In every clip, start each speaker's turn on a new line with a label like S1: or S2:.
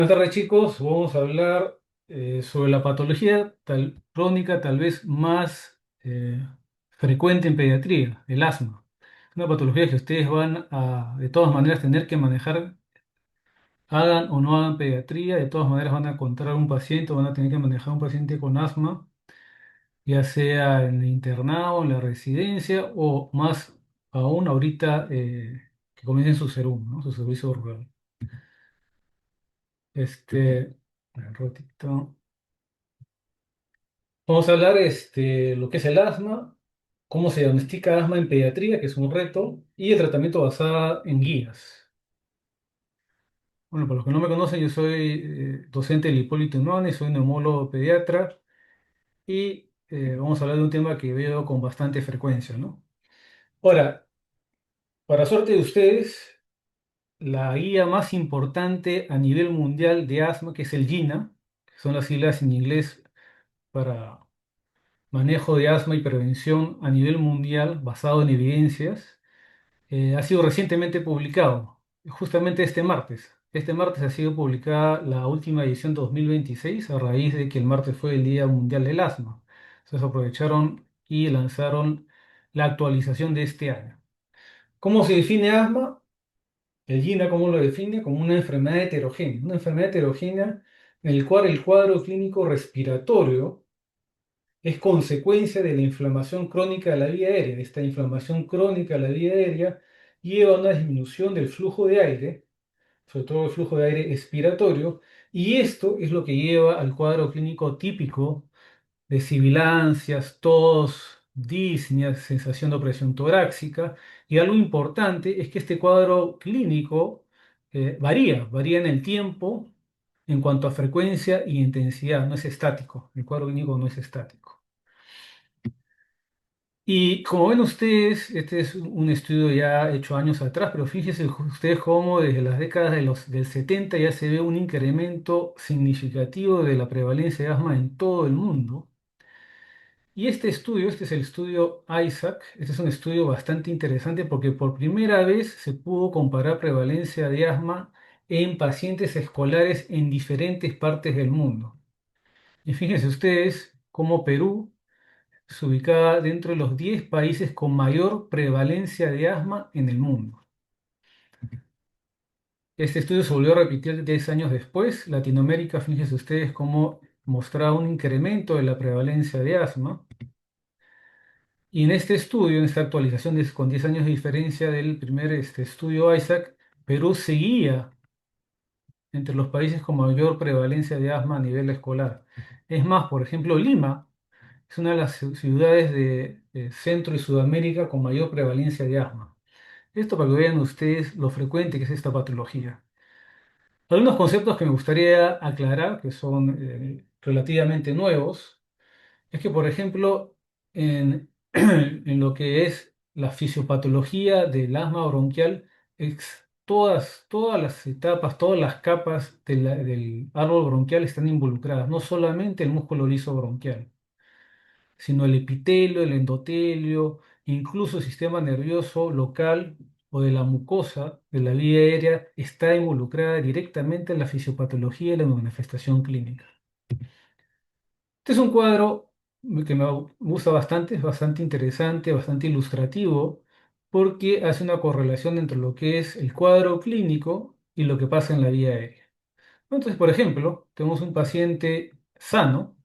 S1: Buenas tardes, chicos. Vamos a hablar sobre la patología crónica tal vez más frecuente en pediatría, el asma. Una patología que ustedes van a, de todas maneras, tener que manejar, hagan o no hagan pediatría, de todas maneras van a encontrar un paciente, van a tener que manejar un paciente con asma, ya sea en el internado, en la residencia o más aún ahorita que comiencen su SERUM, ¿no? Su servicio rural. Un ratito. Vamos a hablar lo que es el asma, cómo se diagnostica asma en pediatría, que es un reto, y el tratamiento basado en guías. Bueno, para los que no me conocen, yo soy docente del Hipólito Unanue, soy neumólogo pediatra y vamos a hablar de un tema que veo con bastante frecuencia, ¿no? Ahora, para suerte de ustedes, la guía más importante a nivel mundial de asma, que es el GINA, que son las siglas en inglés para manejo de asma y prevención a nivel mundial basado en evidencias, ha sido recientemente publicado, justamente este martes. Este martes ha sido publicada la última edición 2026 a raíz de que el martes fue el Día Mundial del Asma. Entonces aprovecharon y lanzaron la actualización de este año. ¿Cómo se define asma? El GINA, ¿cómo lo define? Como una enfermedad heterogénea. Una enfermedad heterogénea en el cual el cuadro clínico respiratorio es consecuencia de la inflamación crónica de la vía aérea. Esta inflamación crónica de la vía aérea lleva a una disminución del flujo de aire, sobre todo el flujo de aire expiratorio, y esto es lo que lleva al cuadro clínico típico de sibilancias, tos, disnea, sensación de opresión torácica, y algo importante es que este cuadro clínico varía en el tiempo en cuanto a frecuencia y intensidad, no es estático, el cuadro clínico no es estático. Y como ven ustedes, este es un estudio ya hecho años atrás, pero fíjense ustedes cómo desde las décadas del 70 ya se ve un incremento significativo de la prevalencia de asma en todo el mundo. Y este estudio, este es el estudio ISAC, este es un estudio bastante interesante porque por primera vez se pudo comparar prevalencia de asma en pacientes escolares en diferentes partes del mundo. Y fíjense ustedes cómo Perú se ubicaba dentro de los 10 países con mayor prevalencia de asma en el mundo. Este estudio se volvió a repetir 10 años después. Latinoamérica, fíjense ustedes cómo mostraba un incremento de la prevalencia de asma. Y en este estudio, en esta actualización con 10 años de diferencia del primer estudio ISAC, Perú seguía entre los países con mayor prevalencia de asma a nivel escolar. Es más, por ejemplo, Lima es una de las ciudades de Centro y Sudamérica con mayor prevalencia de asma. Esto para que vean ustedes lo frecuente que es esta patología. Algunos conceptos que me gustaría aclarar, que son relativamente nuevos, es que, por ejemplo, en lo que es la fisiopatología del asma bronquial, todas las etapas, todas las capas del árbol bronquial están involucradas, no solamente el músculo liso bronquial, sino el epitelio, el endotelio, incluso el sistema nervioso local o de la mucosa de la vía aérea está involucrada directamente en la fisiopatología y la manifestación clínica. Este es un cuadro que me gusta bastante, es bastante interesante, bastante ilustrativo, porque hace una correlación entre lo que es el cuadro clínico y lo que pasa en la vía aérea. Entonces, por ejemplo, tenemos un paciente sano.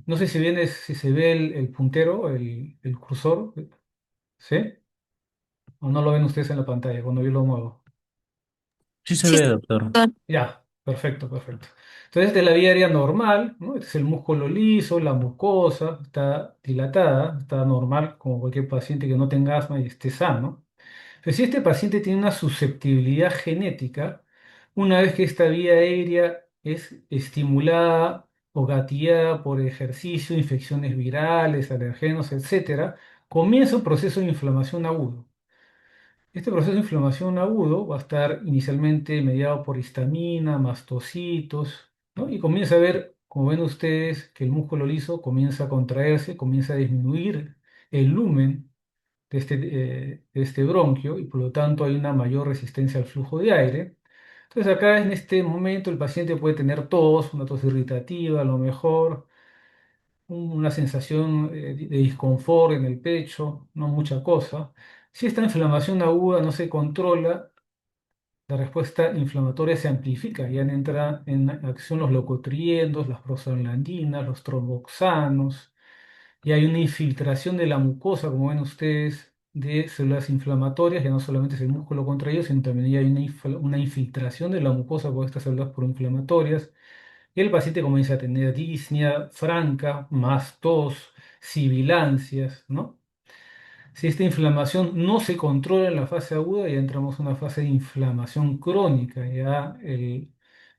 S1: No sé si se ve el puntero, el cursor, ¿sí? ¿O no lo ven ustedes en la pantalla cuando yo lo muevo?
S2: Sí se
S3: Sí,
S2: ve, doctor.
S3: doctor.
S1: Ya, perfecto, perfecto. Entonces, de la vía aérea normal, ¿no? Este es el músculo liso, la mucosa, está dilatada, está normal, como cualquier paciente que no tenga asma y esté sano. Pero si este paciente tiene una susceptibilidad genética, una vez que esta vía aérea es estimulada o gatillada por ejercicio, infecciones virales, alergenos, etcétera, comienza un proceso de inflamación agudo. Este proceso de inflamación agudo va a estar inicialmente mediado por histamina, mastocitos, ¿no? Y comienza a ver, como ven ustedes, que el músculo liso comienza a contraerse, comienza a disminuir el lumen de este bronquio y por lo tanto hay una mayor resistencia al flujo de aire. Entonces acá en este momento el paciente puede tener tos, una tos irritativa, a lo mejor una sensación de disconfort en el pecho, no mucha cosa. Si esta inflamación aguda no se controla, la respuesta inflamatoria se amplifica, ya entra en acción los leucotrienos, las prostaglandinas, los tromboxanos, y hay una infiltración de la mucosa, como ven ustedes, de células inflamatorias, ya no solamente es el músculo contraído, sino también hay una infiltración de la mucosa por estas células proinflamatorias, y el paciente comienza a tener disnea franca, más tos, sibilancias, ¿no? Si esta inflamación no se controla en la fase aguda, ya entramos en una fase de inflamación crónica.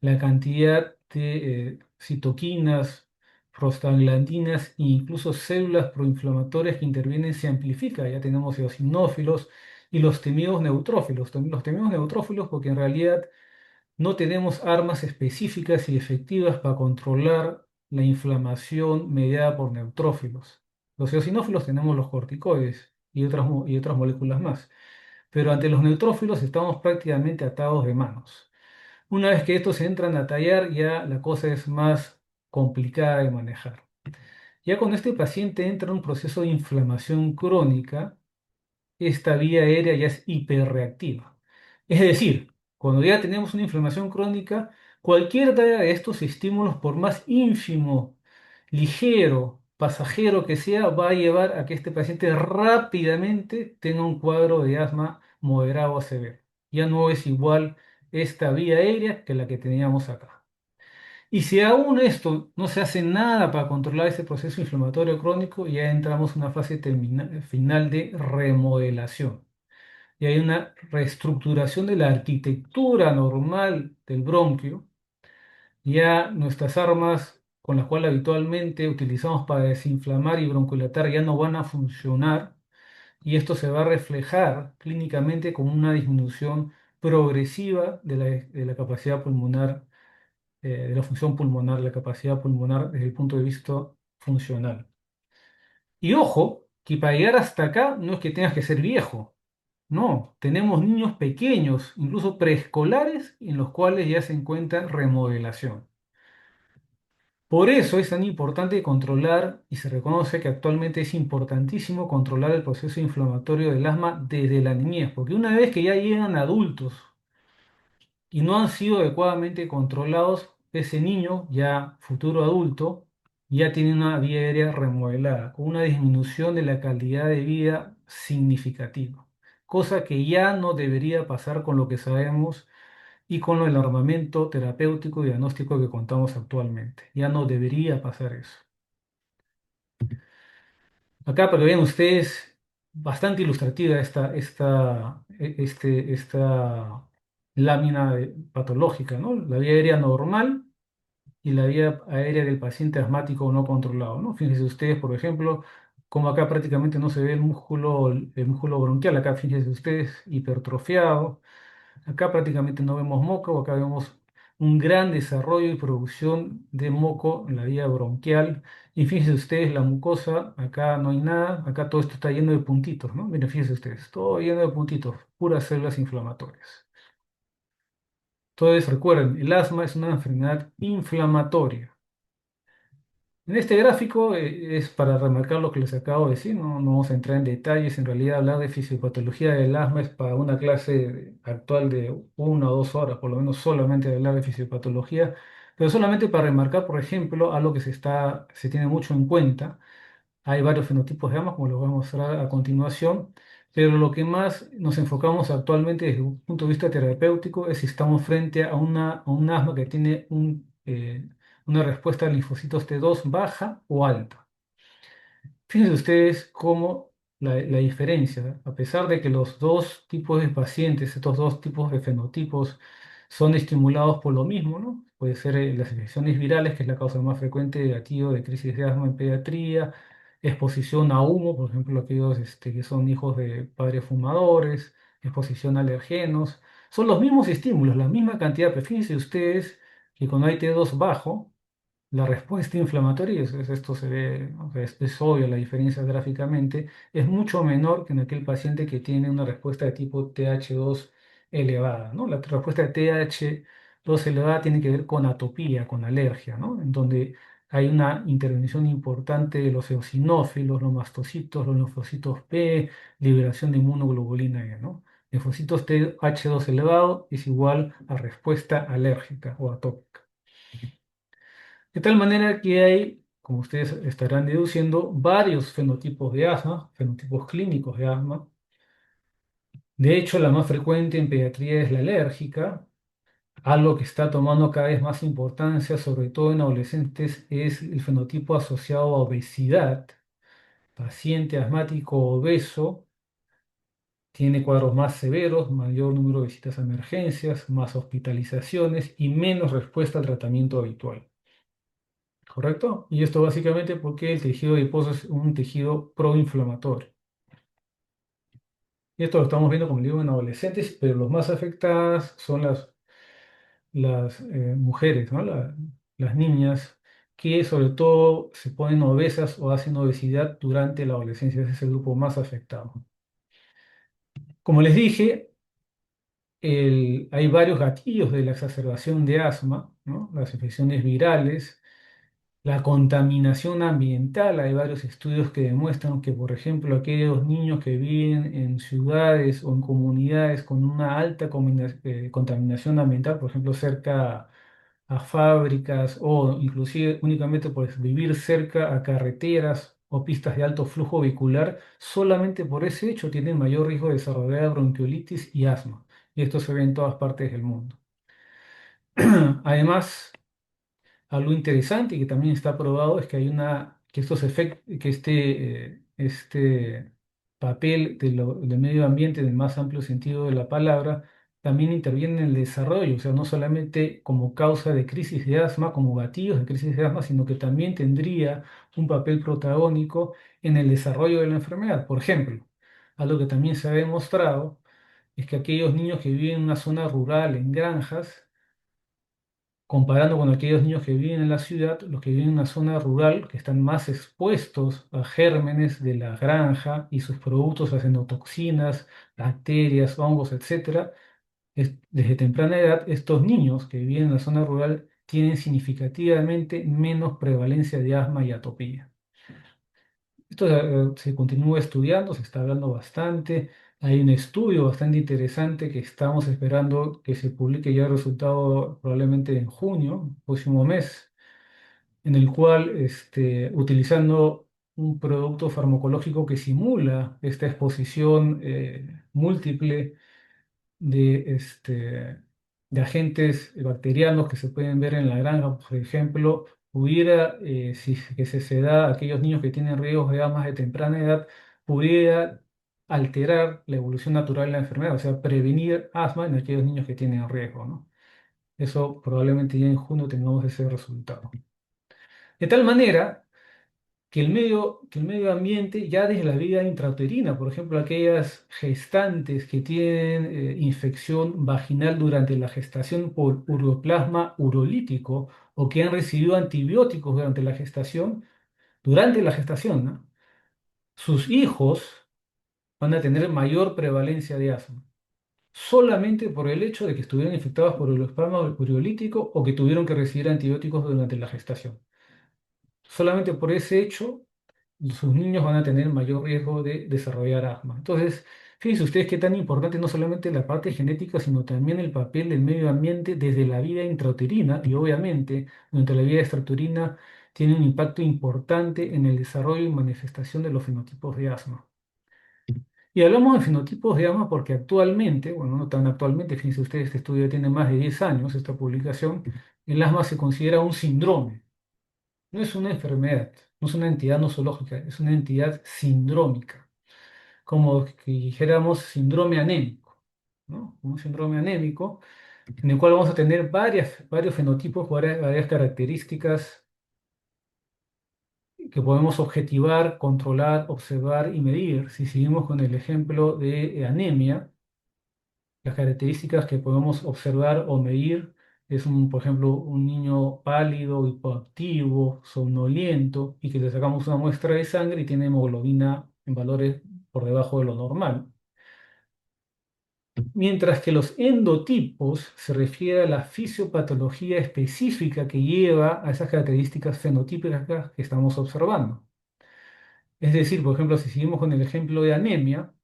S1: La cantidad de citoquinas, prostaglandinas e incluso células proinflamatorias que intervienen se amplifica. Ya tenemos eosinófilos y los temidos neutrófilos. Los temidos neutrófilos porque en realidad no tenemos armas específicas y efectivas para controlar la inflamación mediada por neutrófilos. Los eosinófilos tenemos los corticoides y otras moléculas más, pero ante los neutrófilos estamos prácticamente atados de manos. Una vez que estos entran a tallar, ya la cosa es más complicada de manejar. Ya cuando este paciente entra en un proceso de inflamación crónica, esta vía aérea ya es hiperreactiva. Es decir, cuando ya tenemos una inflamación crónica, cualquier de estos estímulos, por más ínfimo, ligero, pasajero que sea, va a llevar a que este paciente rápidamente tenga un cuadro de asma moderado a severo. Ya no es igual esta vía aérea que la que teníamos acá. Y si aún esto no se hace nada para controlar ese proceso inflamatorio crónico, ya entramos en una fase final de remodelación. Y hay una reestructuración de la arquitectura normal del bronquio. Ya nuestras armas con las cuales habitualmente utilizamos para desinflamar y bronquiolatar ya no van a funcionar. Y esto se va a reflejar clínicamente como una disminución progresiva de la capacidad pulmonar, de la función pulmonar, la capacidad pulmonar desde el punto de vista funcional. Y ojo, que para llegar hasta acá no es que tengas que ser viejo. No, tenemos niños pequeños, incluso preescolares, en los cuales ya se encuentra remodelación. Por eso es tan importante controlar, y se reconoce que actualmente es importantísimo controlar el proceso inflamatorio del asma desde la niñez, porque una vez que ya llegan adultos y no han sido adecuadamente controlados, ese niño, ya futuro adulto, ya tiene una vía aérea remodelada, con una disminución de la calidad de vida significativa, cosa que ya no debería pasar con lo que sabemos y con el armamento terapéutico y diagnóstico que contamos actualmente. Ya no debería pasar eso. Acá, para que vean ustedes, bastante ilustrativa esta lámina patológica, ¿no? La vía aérea normal y la vía aérea del paciente asmático no controlado, ¿no? Fíjense ustedes, por ejemplo, como acá prácticamente no se ve el músculo bronquial, acá fíjense ustedes, hipertrofiado. Acá prácticamente no vemos moco, acá vemos un gran desarrollo y producción de moco en la vía bronquial. Y fíjense ustedes, la mucosa, acá no hay nada, acá todo esto está lleno de puntitos, ¿no? Miren, fíjense ustedes, todo lleno de puntitos, puras células inflamatorias. Entonces, recuerden, el asma es una enfermedad inflamatoria. En este gráfico es para remarcar lo que les acabo de decir, no vamos a entrar en detalles, en realidad hablar de fisiopatología del asma es para una clase actual de 1 o 2 horas, por lo menos solamente de hablar de fisiopatología, pero solamente para remarcar, por ejemplo, algo que se tiene mucho en cuenta. Hay varios fenotipos de asma, como los voy a mostrar a continuación, pero lo que más nos enfocamos actualmente desde un punto de vista terapéutico es si estamos frente a un asma que tiene una respuesta a linfocitos T2 baja o alta. Fíjense ustedes cómo la diferencia, a pesar de que los dos tipos de pacientes, estos dos tipos de fenotipos, son estimulados por lo mismo, ¿no? Puede ser las infecciones virales, que es la causa más frecuente de gatillo de crisis de asma en pediatría, exposición a humo, por ejemplo, aquellos que son hijos de padres fumadores, exposición a alergenos, son los mismos estímulos, la misma cantidad, pero fíjense ustedes que cuando hay T2 bajo, la respuesta inflamatoria, esto se ve, o sea, es obvio la diferencia gráficamente, es mucho menor que en aquel paciente que tiene una respuesta de tipo TH2 elevada, ¿no? La respuesta de TH2 elevada tiene que ver con atopía, con alergia, ¿no? En donde hay una intervención importante de los eosinófilos, los mastocitos, los linfocitos P, liberación de inmunoglobulina E, ¿no? Linfocitos TH2 elevado es igual a respuesta alérgica o atópica. De tal manera que hay, como ustedes estarán deduciendo, varios fenotipos de asma, fenotipos clínicos de asma. De hecho, la más frecuente en pediatría es la alérgica. Algo que está tomando cada vez más importancia, sobre todo en adolescentes, es el fenotipo asociado a obesidad. Paciente asmático obeso tiene cuadros más severos, mayor número de visitas a emergencias, más hospitalizaciones y menos respuesta al tratamiento habitual. ¿Correcto? Y esto básicamente porque el tejido adiposo es un tejido proinflamatorio. Y esto lo estamos viendo, como digo, en adolescentes, pero los más afectadas son las mujeres, ¿no? Las niñas, que sobre todo se ponen obesas o hacen obesidad durante la adolescencia. Ese es el grupo más afectado. Como les dije, hay varios gatillos de la exacerbación de asma, ¿no? Las infecciones virales. La contaminación ambiental, hay varios estudios que demuestran que, por ejemplo, aquellos niños que viven en ciudades o en comunidades con una alta contaminación ambiental, por ejemplo, cerca a fábricas o inclusive únicamente por vivir cerca a carreteras o pistas de alto flujo vehicular, solamente por ese hecho tienen mayor riesgo de desarrollar bronquiolitis y asma. Y esto se ve en todas partes del mundo. Además, algo interesante y que también está probado es que que estos efectos, que este papel del medio ambiente, en el más amplio sentido de la palabra, también interviene en el desarrollo, o sea, no solamente como causa de crisis de asma, como gatillos de crisis de asma, sino que también tendría un papel protagónico en el desarrollo de la enfermedad. Por ejemplo, algo que también se ha demostrado es que aquellos niños que viven en una zona rural, en granjas, comparando con aquellos niños que viven en la ciudad, los que viven en una zona rural, que están más expuestos a gérmenes de la granja y sus productos haciendo toxinas, bacterias, hongos, etcétera, desde temprana edad, estos niños que viven en la zona rural tienen significativamente menos prevalencia de asma y atopía. Esto se continúa estudiando, se está hablando bastante. Hay un estudio bastante interesante que estamos esperando que se publique ya el resultado probablemente en junio, próximo mes, en el cual, utilizando un producto farmacológico que simula esta exposición múltiple de agentes bacterianos que se pueden ver en la granja, por ejemplo, pudiera, si es que se da a aquellos niños que tienen riesgos de asma de temprana edad, pudiera alterar la evolución natural de la enfermedad, o sea, prevenir asma en aquellos niños que tienen riesgo, ¿no? Eso probablemente ya en junio tengamos ese resultado. De tal manera que el medio ambiente, ya desde la vida intrauterina, por ejemplo, aquellas gestantes que tienen infección vaginal durante la gestación por ureaplasma urolítico o que han recibido antibióticos durante la gestación, ¿no? Sus hijos van a tener mayor prevalencia de asma, solamente por el hecho de que estuvieron infectados por ureaplasma urolítico o que tuvieron que recibir antibióticos durante la gestación. Solamente por ese hecho sus niños van a tener mayor riesgo de desarrollar asma. Entonces, fíjense ustedes qué tan importante no solamente la parte genética, sino también el papel del medio ambiente desde la vida intrauterina y obviamente durante la vida extrauterina tiene un impacto importante en el desarrollo y manifestación de los fenotipos de asma. Y hablamos de fenotipos de asma porque actualmente, bueno, no tan actualmente, fíjense ustedes, este estudio tiene más de 10 años, esta publicación, el asma se considera un síndrome. No es una enfermedad, no es una entidad nosológica, es una entidad sindrómica, como que dijéramos síndrome anémico, ¿no? Un síndrome anémico en el cual vamos a tener varios fenotipos, varias características que podemos objetivar, controlar, observar y medir. Si seguimos con el ejemplo de anemia, las características que podemos observar o medir es, por ejemplo, un niño pálido, hipoactivo, somnoliento y que le sacamos una muestra de sangre y tiene hemoglobina en valores por debajo de lo normal. Mientras que los endotipos se refiere a la fisiopatología específica que lleva a esas características fenotípicas que estamos observando. Es decir, por ejemplo, si seguimos con el ejemplo de anemia,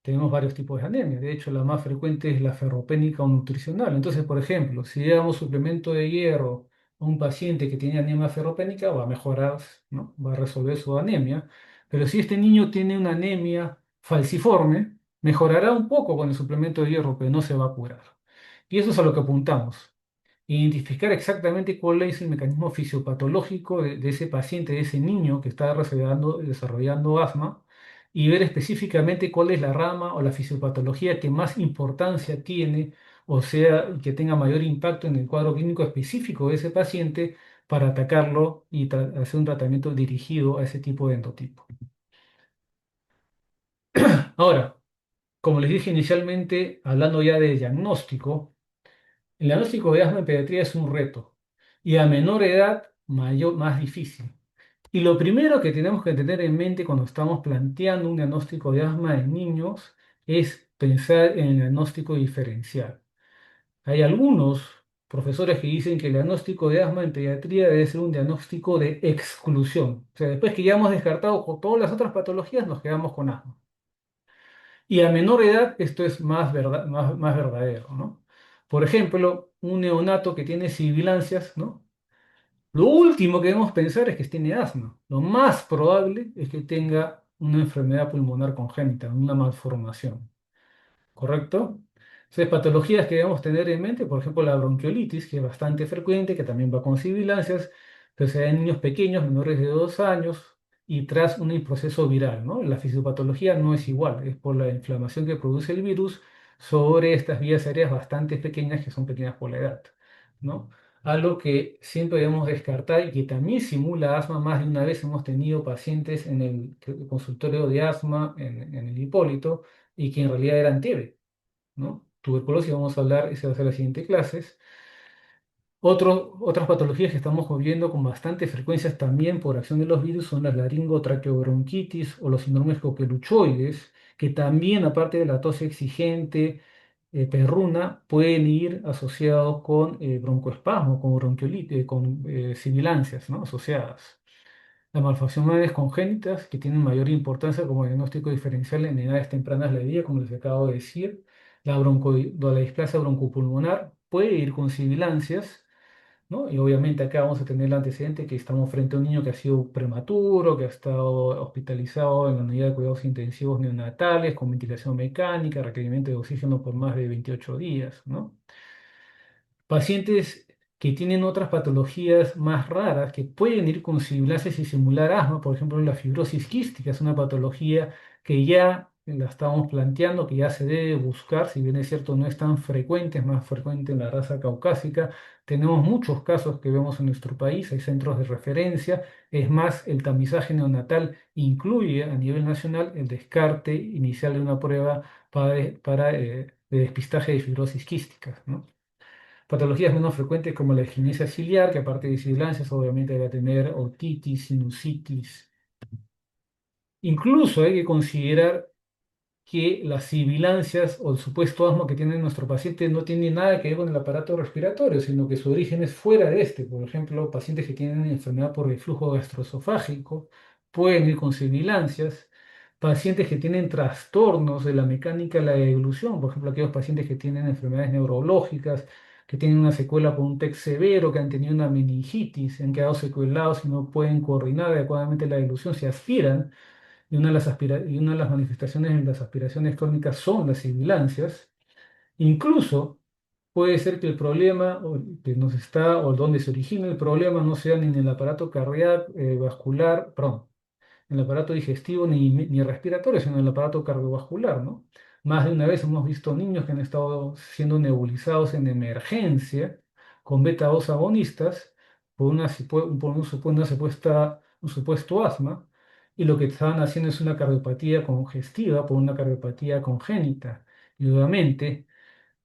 S1: tenemos varios tipos de anemia. De hecho, la más frecuente es la ferropénica o nutricional. Entonces, por ejemplo, si le damos suplemento de hierro a un paciente que tiene anemia ferropénica, va a mejorar, ¿no? Va a resolver su anemia. Pero si este niño tiene una anemia falciforme, mejorará un poco con el suplemento de hierro, pero no se va a curar. Y eso es a lo que apuntamos. Identificar exactamente cuál es el mecanismo fisiopatológico de ese paciente, de ese niño que está desarrollando asma, y ver específicamente cuál es la rama o la fisiopatología que más importancia tiene, o sea, que tenga mayor impacto en el cuadro clínico específico de ese paciente para atacarlo y hacer un tratamiento dirigido a ese tipo de endotipo. Ahora, como les dije inicialmente, hablando ya de diagnóstico, el diagnóstico de asma en pediatría es un reto y a menor edad más difícil. Y lo primero que tenemos que tener en mente cuando estamos planteando un diagnóstico de asma en niños es pensar en el diagnóstico diferencial. Hay algunos profesores que dicen que el diagnóstico de asma en pediatría debe ser un diagnóstico de exclusión. O sea, después que ya hemos descartado con todas las otras patologías, nos quedamos con asma. Y a menor edad esto es más verdadero, ¿no? Por ejemplo, un neonato que tiene sibilancias, ¿no? Lo último que debemos pensar es que tiene asma. Lo más probable es que tenga una enfermedad pulmonar congénita, una malformación. ¿Correcto? Entonces, patologías que debemos tener en mente, por ejemplo, la bronquiolitis, que es bastante frecuente, que también va con sibilancias, pero se da en niños pequeños, menores de 2 años, y tras un proceso viral, ¿no? La fisiopatología no es igual, es por la inflamación que produce el virus sobre estas vías aéreas bastante pequeñas, que son pequeñas por la edad, ¿no? Algo que siempre debemos descartar y que también simula asma. Más de una vez hemos tenido pacientes en el consultorio de asma en el Hipólito y que en realidad eran TB, ¿no? Tuberculosis, vamos a hablar, esa va a ser la siguiente clase. Otras patologías que estamos viendo con bastante frecuencia también por acción de los virus son la laringotraqueobronquitis o los síndromes coqueluchoides, que también, aparte de la tos exigente, perruna, pueden ir asociados con broncoespasmo, con bronquiolitis, con sibilancias, ¿no? Asociadas. Las malformaciones congénitas que tienen mayor importancia como diagnóstico diferencial en edades tempranas de la vida, como les acabo de decir, la displasia broncopulmonar puede ir con sibilancias, ¿no? Y obviamente acá vamos a tener el antecedente que estamos frente a un niño que ha sido prematuro, que ha estado hospitalizado en la unidad de cuidados intensivos neonatales, con ventilación mecánica, requerimiento de oxígeno por más de 28 días, ¿no? Pacientes que tienen otras patologías más raras que pueden ir con sibilancias y simular asma, por ejemplo, la fibrosis quística es una patología que ya la estamos planteando, que ya se debe buscar, si bien es cierto no es tan frecuente, es más frecuente en la raza caucásica. Tenemos muchos casos que vemos en nuestro país, hay centros de referencia, es más, el tamizaje neonatal incluye a nivel nacional el descarte inicial de una prueba de despistaje de fibrosis quística, ¿no? Patologías menos frecuentes como la echinacea ciliar, que aparte de sibilancias, obviamente va a tener otitis, sinusitis. Incluso hay que considerar que las sibilancias o el supuesto asma que tiene nuestro paciente no tiene nada que ver con el aparato respiratorio, sino que su origen es fuera de este. Por ejemplo, pacientes que tienen enfermedad por reflujo gastroesofágico pueden ir con sibilancias. Pacientes que tienen trastornos de la mecánica de la deglución, por ejemplo, aquellos pacientes que tienen enfermedades neurológicas, que tienen una secuela por un TEC severo, que han tenido una meningitis, han quedado secuelados y no pueden coordinar adecuadamente la deglución, se aspiran y una de las manifestaciones en las aspiraciones crónicas son las sibilancias. Incluso puede ser que el problema que nos está, o donde se origina el problema, no sea ni en el aparato cardíaco, vascular, perdón, en el aparato digestivo ni respiratorio, sino en el aparato cardiovascular, ¿no? Más de una vez hemos visto niños que han estado siendo nebulizados en emergencia con beta-2 agonistas por un supuesto asma, y lo que estaban haciendo es una cardiopatía congestiva por una cardiopatía congénita. Y obviamente,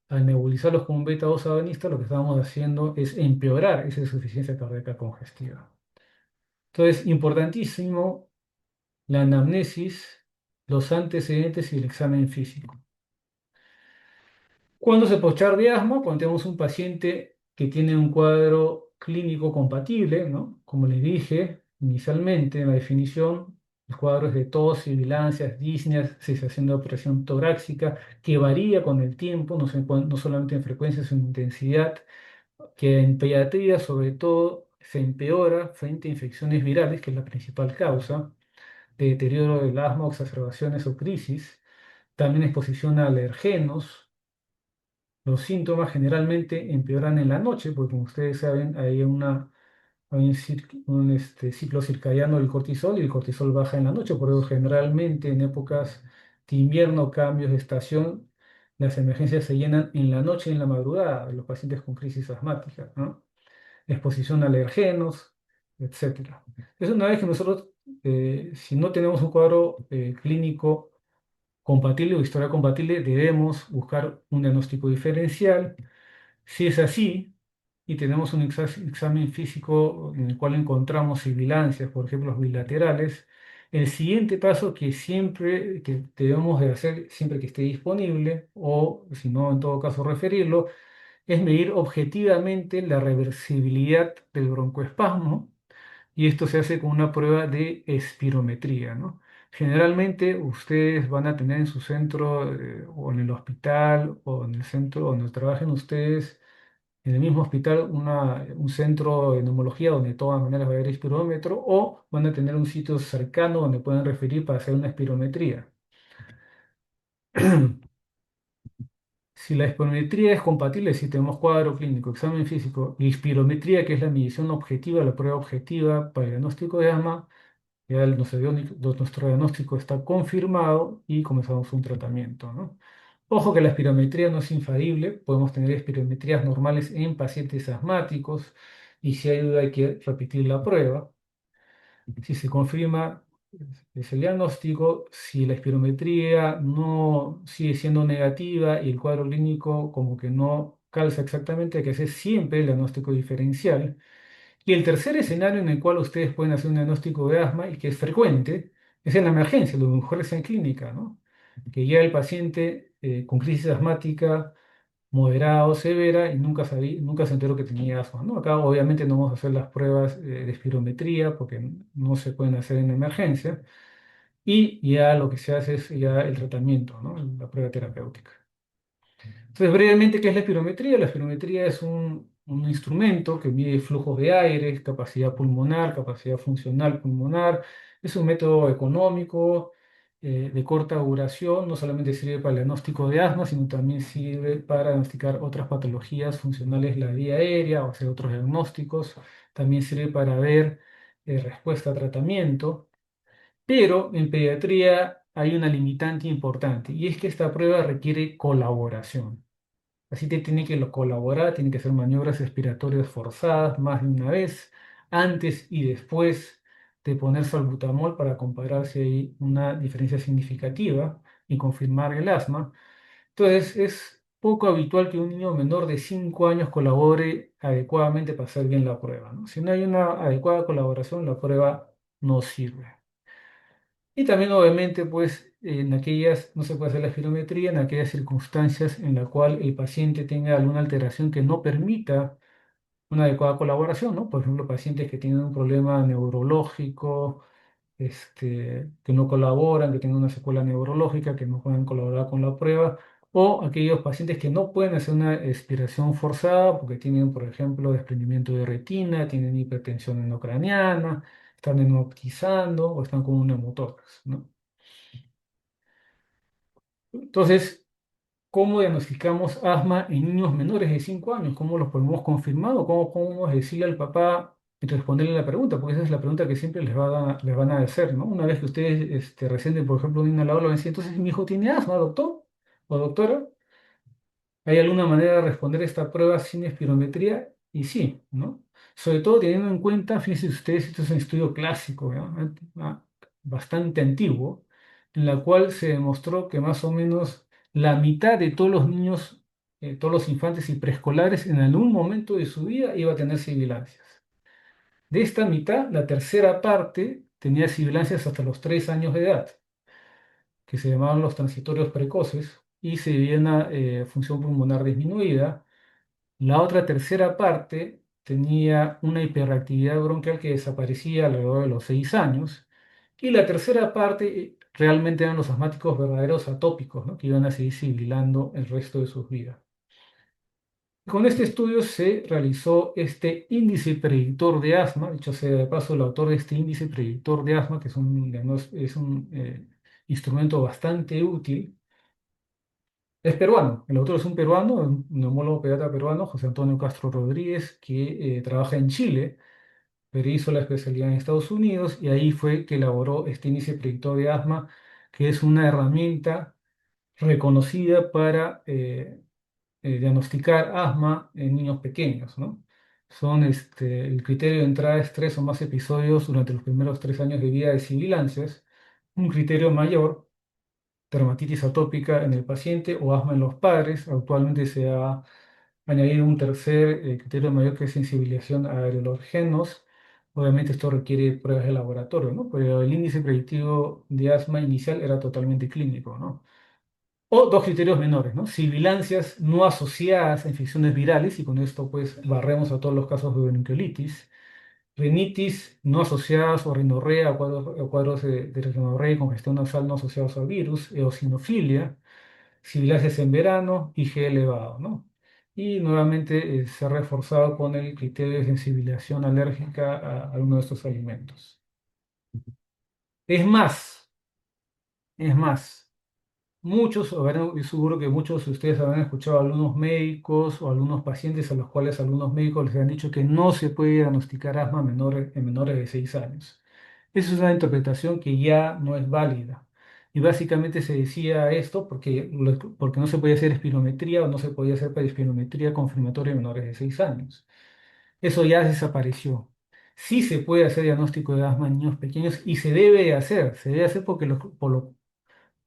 S1: al nebulizarlos con un beta-2 agonista, lo que estábamos haciendo es empeorar esa insuficiencia cardíaca congestiva. Entonces, importantísimo la anamnesis, los antecedentes y el examen físico. ¿Cuándo se puede echar de asma? Cuando tenemos un paciente que tiene un cuadro clínico compatible, ¿no? Como les dije inicialmente en la definición, los cuadros de tos, sibilancias, disneas, cesación de presión torácica, que varía con el tiempo, no solamente en frecuencia, sino en intensidad, que en pediatría sobre todo se empeora frente a infecciones virales, que es la principal causa de deterioro del asma, exacerbaciones o crisis, también exposición a alergenos. Los síntomas generalmente empeoran en la noche, porque como ustedes saben, hay un ciclo circadiano del cortisol y el cortisol baja en la noche, por eso generalmente en épocas de invierno, cambios de estación, las emergencias se llenan en la noche y en la madrugada de los pacientes con crisis asmática, ¿no? Exposición a alergenos, etcétera. Es una vez que nosotros, si no tenemos un cuadro clínico compatible o historia compatible, debemos buscar un diagnóstico diferencial. Si es así, y tenemos un examen físico en el cual encontramos sibilancias, por ejemplo, los bilaterales, el siguiente paso que debemos de hacer siempre que esté disponible, o si no, en todo caso referirlo, es medir objetivamente la reversibilidad del broncoespasmo y esto se hace con una prueba de espirometría, ¿no? Generalmente ustedes van a tener en su centro o en el hospital o en el centro donde trabajen ustedes, en el mismo hospital, un centro de neumología donde de todas maneras va a haber espirómetro o van a tener un sitio cercano donde pueden referir para hacer una espirometría. Si la espirometría es compatible, si tenemos cuadro clínico, examen físico y espirometría, que es la medición objetiva, la prueba objetiva para el diagnóstico de asma, ya nuestro diagnóstico está confirmado y comenzamos un tratamiento, ¿no? Ojo que la espirometría no es infalible, podemos tener espirometrías normales en pacientes asmáticos y si hay duda hay que repetir la prueba. Si se confirma es el diagnóstico, si la espirometría no sigue siendo negativa y el cuadro clínico como que no calza exactamente, hay que hacer siempre el diagnóstico diferencial. Y el tercer escenario en el cual ustedes pueden hacer un diagnóstico de asma y que es frecuente es en la emergencia, lo mejor es en clínica, ¿no? Que ya el paciente con crisis asmática moderada o severa y nunca se enteró que tenía asma, ¿no? Acá obviamente no vamos a hacer las pruebas de espirometría porque no se pueden hacer en emergencia y ya lo que se hace es ya el tratamiento, ¿no? La prueba terapéutica. Entonces, brevemente, ¿qué es la espirometría? La espirometría es un instrumento que mide flujos de aire, capacidad pulmonar, capacidad funcional pulmonar. Es un método económico, de corta duración. No solamente sirve para el diagnóstico de asma, sino también sirve para diagnosticar otras patologías funcionales de la vía aérea o hacer otros diagnósticos. También sirve para ver respuesta a tratamiento. Pero en pediatría hay una limitante importante y es que esta prueba requiere colaboración. Así que tiene que colaborar, tiene que hacer maniobras respiratorias forzadas más de una vez, antes y después de poner salbutamol para comparar si hay una diferencia significativa y confirmar el asma. Entonces, es poco habitual que un niño menor de 5 años colabore adecuadamente para hacer bien la prueba, ¿no? Si no hay una adecuada colaboración, la prueba no sirve. Y también, obviamente, pues no se puede hacer la espirometría en aquellas circunstancias en la cual el paciente tenga alguna alteración que no permita una adecuada colaboración, ¿no? Por ejemplo, pacientes que tienen un problema neurológico, que no colaboran, que tienen una secuela neurológica, que no pueden colaborar con la prueba, o aquellos pacientes que no pueden hacer una expiración forzada porque tienen, por ejemplo, desprendimiento de retina, tienen hipertensión endocraniana, están hemoptizando o están con un neumotórax, ¿no? Entonces, ¿cómo diagnosticamos asma en niños menores de 5 años? ¿Cómo los podemos confirmar o cómo podemos decirle al papá y responderle la pregunta? Porque esa es la pregunta que siempre les van a hacer, ¿no? Una vez que ustedes reciben, por ejemplo, un inhalador, lo ven, "Sí, entonces mi hijo tiene asma, doctor o doctora. ¿Hay alguna manera de responder esta prueba sin espirometría?" Y sí, ¿no? Sobre todo teniendo en cuenta, fíjense ustedes, esto es un estudio clásico, ¿no? Bastante antiguo, en la cual se demostró que más o menos la mitad de todos los niños, todos los infantes y preescolares en algún momento de su vida iba a tener sibilancias. De esta mitad, la tercera parte tenía sibilancias hasta los 3 años de edad, que se llamaban los transitorios precoces. y se veía una función pulmonar disminuida. La otra tercera parte tenía una hiperactividad bronquial que desaparecía alrededor de los 6 años. Y la tercera parte realmente eran los asmáticos verdaderos atópicos, ¿no? Que iban a seguir sibilando el resto de sus vidas. Con este estudio se realizó este índice predictor de asma. Dicho sea de paso, el autor de este índice predictor de asma, que es un instrumento bastante útil, es peruano. El autor es un peruano, un neumólogo pediatra peruano, José Antonio Castro Rodríguez, que trabaja en Chile, pero hizo la especialidad en Estados Unidos y ahí fue que elaboró este índice predictor de asma, que es una herramienta reconocida para diagnosticar asma en niños pequeños, ¿no? El criterio de entrada es 3 o más episodios durante los primeros 3 años de vida de sibilancias, un criterio mayor, dermatitis atópica en el paciente o asma en los padres. Actualmente se ha añadido un tercer criterio mayor que es sensibilización a alergenos. Obviamente esto requiere pruebas de laboratorio, ¿no? Pero el índice predictivo de asma inicial era totalmente clínico, ¿no? O dos criterios menores, ¿no? Sibilancias no asociadas a infecciones virales, y con esto pues barremos a todos los casos de bronquiolitis. Rinitis no asociadas o rinorrea o cuadros de rinorrea y congestión nasal no asociados al virus. Eosinofilia, sibilancias en verano, IgE elevado, ¿no? Y nuevamente se ha reforzado con el criterio de sensibilización alérgica a alguno de estos alimentos. Es más, es más. Yo seguro que muchos de ustedes habrán escuchado a algunos médicos o algunos pacientes a los cuales algunos médicos les han dicho que no se puede diagnosticar asma en menores de 6 años. Esa es una interpretación que ya no es válida. Y básicamente se decía esto porque no se podía hacer espirometría o no se podía hacer espirometría confirmatoria en menores de 6 años. Eso ya desapareció. Sí se puede hacer diagnóstico de asma en niños pequeños y se debe hacer porque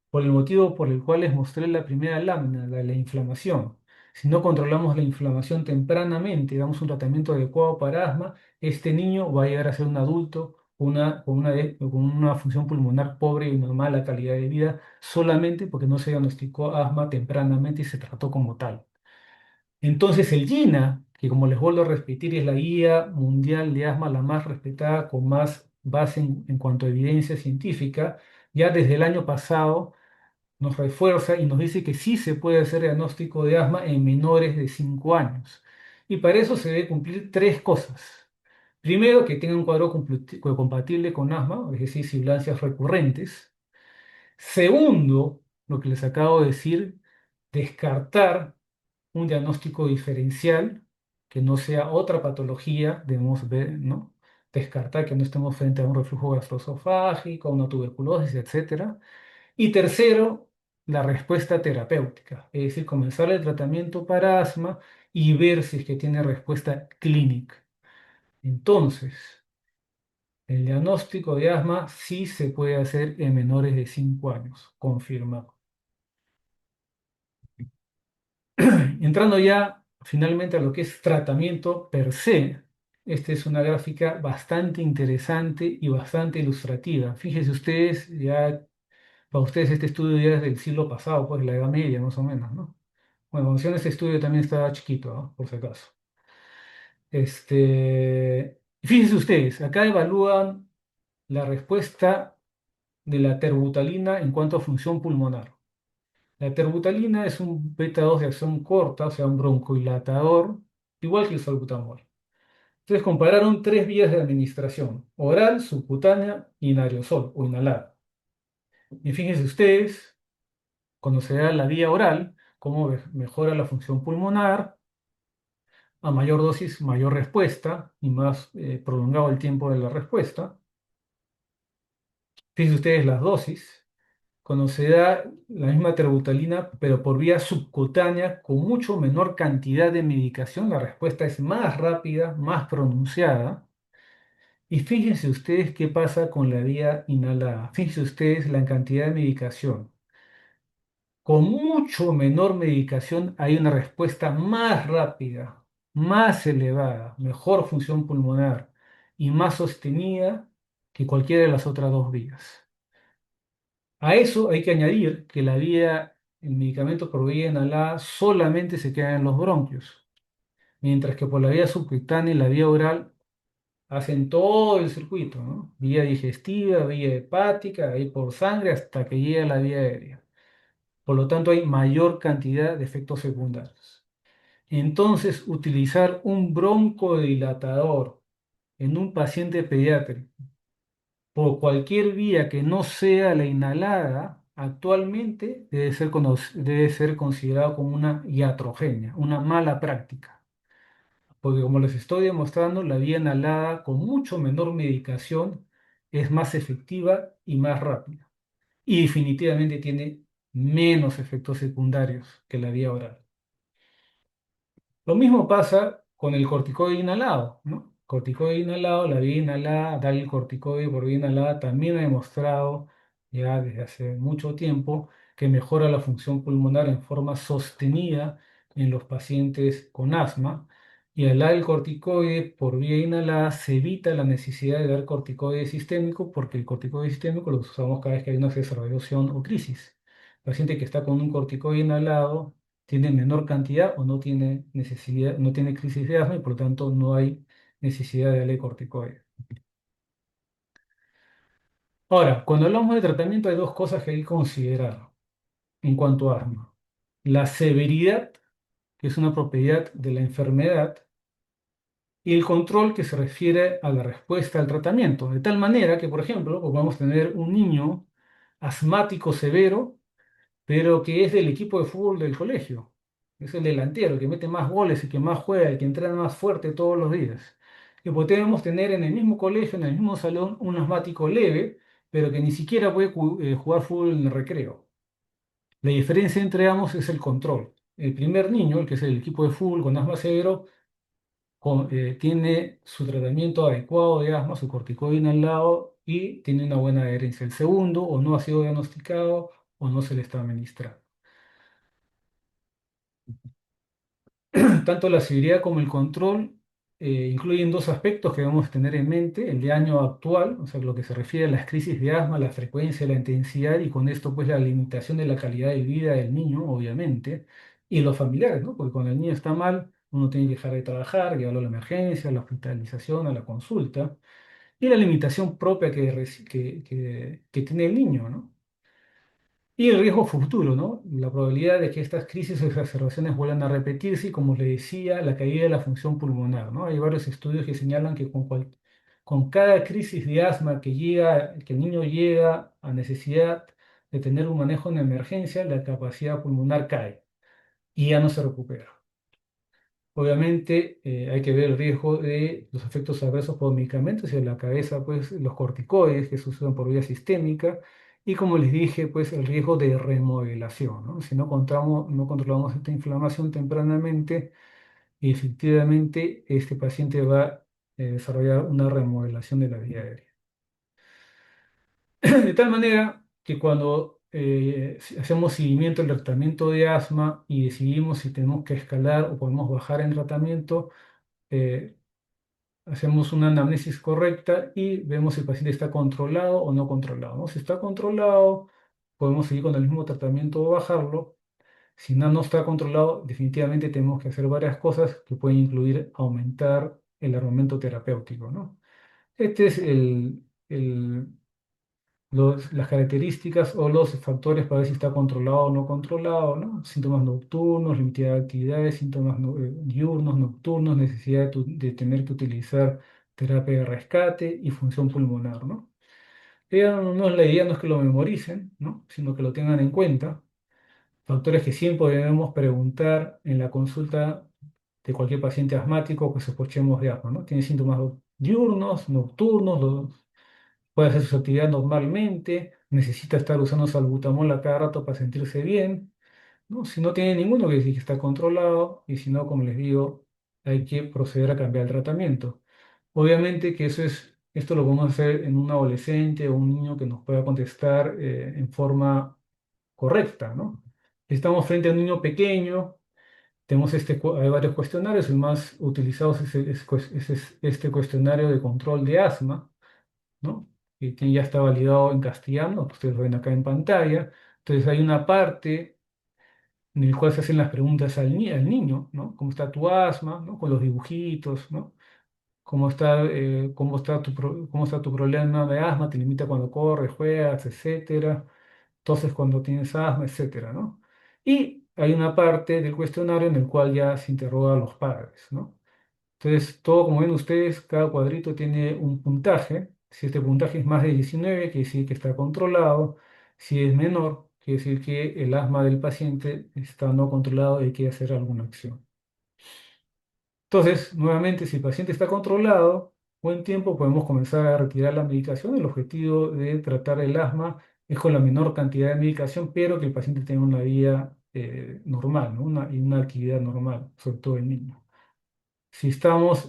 S1: por el motivo por el cual les mostré la primera lámina, la de la inflamación. Si no controlamos la inflamación tempranamente, damos un tratamiento adecuado para asma, este niño va a llegar a ser un adulto con una función pulmonar pobre y una mala calidad de vida solamente porque no se diagnosticó asma tempranamente y se trató como tal. Entonces el GINA, que como les vuelvo a repetir es la guía mundial de asma la más respetada con más base en cuanto a evidencia científica, ya desde el año pasado nos refuerza y nos dice que sí se puede hacer diagnóstico de asma en menores de 5 años. Y para eso se debe cumplir tres cosas. Primero, que tenga un cuadro compatible con asma, es decir, sibilancias recurrentes. Segundo, lo que les acabo de decir, descartar un diagnóstico diferencial que no sea otra patología, debemos ver, ¿no? Descartar que no estemos frente a un reflujo gastroesofágico, a una tuberculosis, etcétera. Y tercero, la respuesta terapéutica, es decir, comenzar el tratamiento para asma y ver si es que tiene respuesta clínica. Entonces, el diagnóstico de asma sí se puede hacer en menores de 5 años, confirmado. Entrando ya finalmente a lo que es tratamiento per se, esta es una gráfica bastante interesante y bastante ilustrativa. Fíjense ustedes, para ustedes este estudio ya es del siglo pasado, pues la Edad Media más o menos, ¿no? Bueno, cuando hicieron este estudio también estaba chiquito, ¿no? Por si acaso. Fíjense ustedes, acá evalúan la respuesta de la terbutalina en cuanto a función pulmonar. La terbutalina es un beta 2 de acción corta, o sea, un broncodilatador, igual que el salbutamol. Entonces compararon tres vías de administración, oral, subcutánea y en aerosol o inhalada. Y fíjense ustedes, cuando se da la vía oral, cómo mejora la función pulmonar, a mayor dosis, mayor respuesta y más prolongado el tiempo de la respuesta. Fíjense ustedes las dosis. Cuando se da la misma terbutalina, pero por vía subcutánea, con mucho menor cantidad de medicación, la respuesta es más rápida, más pronunciada. Y fíjense ustedes qué pasa con la vía inhalada. Fíjense ustedes la cantidad de medicación. Con mucho menor medicación hay una respuesta más rápida, más elevada, mejor función pulmonar y más sostenida que cualquiera de las otras dos vías. A eso hay que añadir que la vía el medicamento por vía inhalada solamente se queda en los bronquios, mientras que por la vía subcutánea y la vía oral hacen todo el circuito, ¿no? Vía digestiva, vía hepática, ahí por sangre hasta que llega a la vía aérea. Por lo tanto, hay mayor cantidad de efectos secundarios. Entonces, utilizar un broncodilatador en un paciente pediátrico por cualquier vía que no sea la inhalada, actualmente debe ser considerado como una iatrogenia, una mala práctica. Porque como les estoy demostrando, la vía inhalada con mucho menor medicación es más efectiva y más rápida. Y definitivamente tiene menos efectos secundarios que la vía oral. Lo mismo pasa con el corticoide inhalado, ¿no? Corticoide inhalado, la vía inhalada, dar el corticoide por vía inhalada también ha demostrado ya desde hace mucho tiempo que mejora la función pulmonar en forma sostenida en los pacientes con asma. Y al dar el corticoide por vía inhalada se evita la necesidad de dar corticoide sistémico porque el corticoide sistémico lo usamos cada vez que hay una exacerbación o crisis. El paciente que está con un corticoide inhalado tiene menor cantidad o no tiene necesidad, no tiene crisis de asma y por lo tanto no hay necesidad de darle corticoides. Ahora, cuando hablamos de tratamiento hay dos cosas que hay que considerar en cuanto a asma. La severidad, que es una propiedad de la enfermedad, y el control que se refiere a la respuesta al tratamiento. De tal manera que, por ejemplo, podemos tener un niño asmático severo pero que es del equipo de fútbol del colegio. Es el delantero, el que mete más goles, el que más juega, el que entrena más fuerte todos los días. Y podemos tener en el mismo colegio, en el mismo salón, un asmático leve, pero que ni siquiera puede jugar fútbol en el recreo. La diferencia entre ambos es el control. El primer niño, el que es el equipo de fútbol con asma severo, tiene su tratamiento adecuado de asma, su corticoide al lado y tiene una buena adherencia. El segundo, o no ha sido diagnosticado o no se le está administrando. Tanto la severidad como el control incluyen dos aspectos que debemos tener en mente, el de año actual, o sea, lo que se refiere a las crisis de asma, la frecuencia, la intensidad y con esto pues la limitación de la calidad de vida del niño, obviamente, y los familiares, ¿no? Porque cuando el niño está mal, uno tiene que dejar de trabajar, llevarlo a la emergencia, a la hospitalización, a la consulta, y la limitación propia que tiene el niño, ¿no? Y el riesgo futuro, ¿no? La probabilidad de que estas crisis o exacerbaciones vuelvan a repetirse y, como le decía, la caída de la función pulmonar, ¿no? Hay varios estudios que señalan que con cada crisis de asma que el niño llega a necesidad de tener un manejo en emergencia, la capacidad pulmonar cae y ya no se recupera. Obviamente hay que ver el riesgo de los efectos adversos por medicamentos y en la cabeza pues los corticoides que se usan por vía sistémica y como les dije pues el riesgo de remodelación, ¿no? Si no controlamos esta inflamación tempranamente, efectivamente este paciente va a desarrollar una remodelación de la vía aérea. De tal manera que cuando si hacemos seguimiento del tratamiento de asma y decidimos si tenemos que escalar o podemos bajar en tratamiento, eh, hacemos una anamnesis correcta y vemos si el paciente está controlado o no controlado, ¿no? Si está controlado, podemos seguir con el mismo tratamiento o bajarlo. Si no está controlado, definitivamente tenemos que hacer varias cosas que pueden incluir aumentar el armamento terapéutico, ¿no? Este es las características o los factores para ver si está controlado o no controlado, ¿no? Síntomas nocturnos, limitidad de actividades, síntomas diurnos, nocturnos, necesidad de tener que utilizar terapia de rescate y función pulmonar, ¿no? La idea no es que lo memoricen, ¿no? Sino que lo tengan en cuenta. Factores que siempre debemos preguntar en la consulta de cualquier paciente asmático que sospechemos de asma, ¿no? ¿Tiene síntomas diurnos, nocturnos? Puede hacer su actividad normalmente, necesita estar usando salbutamol a cada rato para sentirse bien, ¿no? Si no tiene ninguno, quiere decir que está controlado y si no, como les digo, hay que proceder a cambiar el tratamiento. Obviamente que esto lo podemos hacer en un adolescente o un niño que nos pueda contestar en forma correcta, ¿no? Si estamos frente a un niño pequeño, tenemos hay varios cuestionarios, el más utilizado es este cuestionario de control de asma, ¿no? Que ya está validado en castellano, ustedes lo ven acá en pantalla. Entonces hay una parte en el cual se hacen las preguntas al niño, ¿no? ¿Cómo está tu asma? ¿No? Con los dibujitos, ¿no? ¿Cómo está tu problema de asma? ¿Te limita cuando corres, juegas, etcétera? Entonces, cuando tienes asma, etcétera, ¿no? Y hay una parte del cuestionario en el cual ya se interroga a los padres, ¿no? Entonces, todo como ven ustedes, cada cuadrito tiene un puntaje. Si este puntaje es más de 19, quiere decir que está controlado. Si es menor, quiere decir que el asma del paciente está no controlado y hay que hacer alguna acción. Entonces, nuevamente, si el paciente está controlado, buen tiempo podemos comenzar a retirar la medicación. El objetivo de tratar el asma es con la menor cantidad de medicación, pero que el paciente tenga una vida normal, ¿no? Y una actividad normal, sobre todo el niño. Si estamos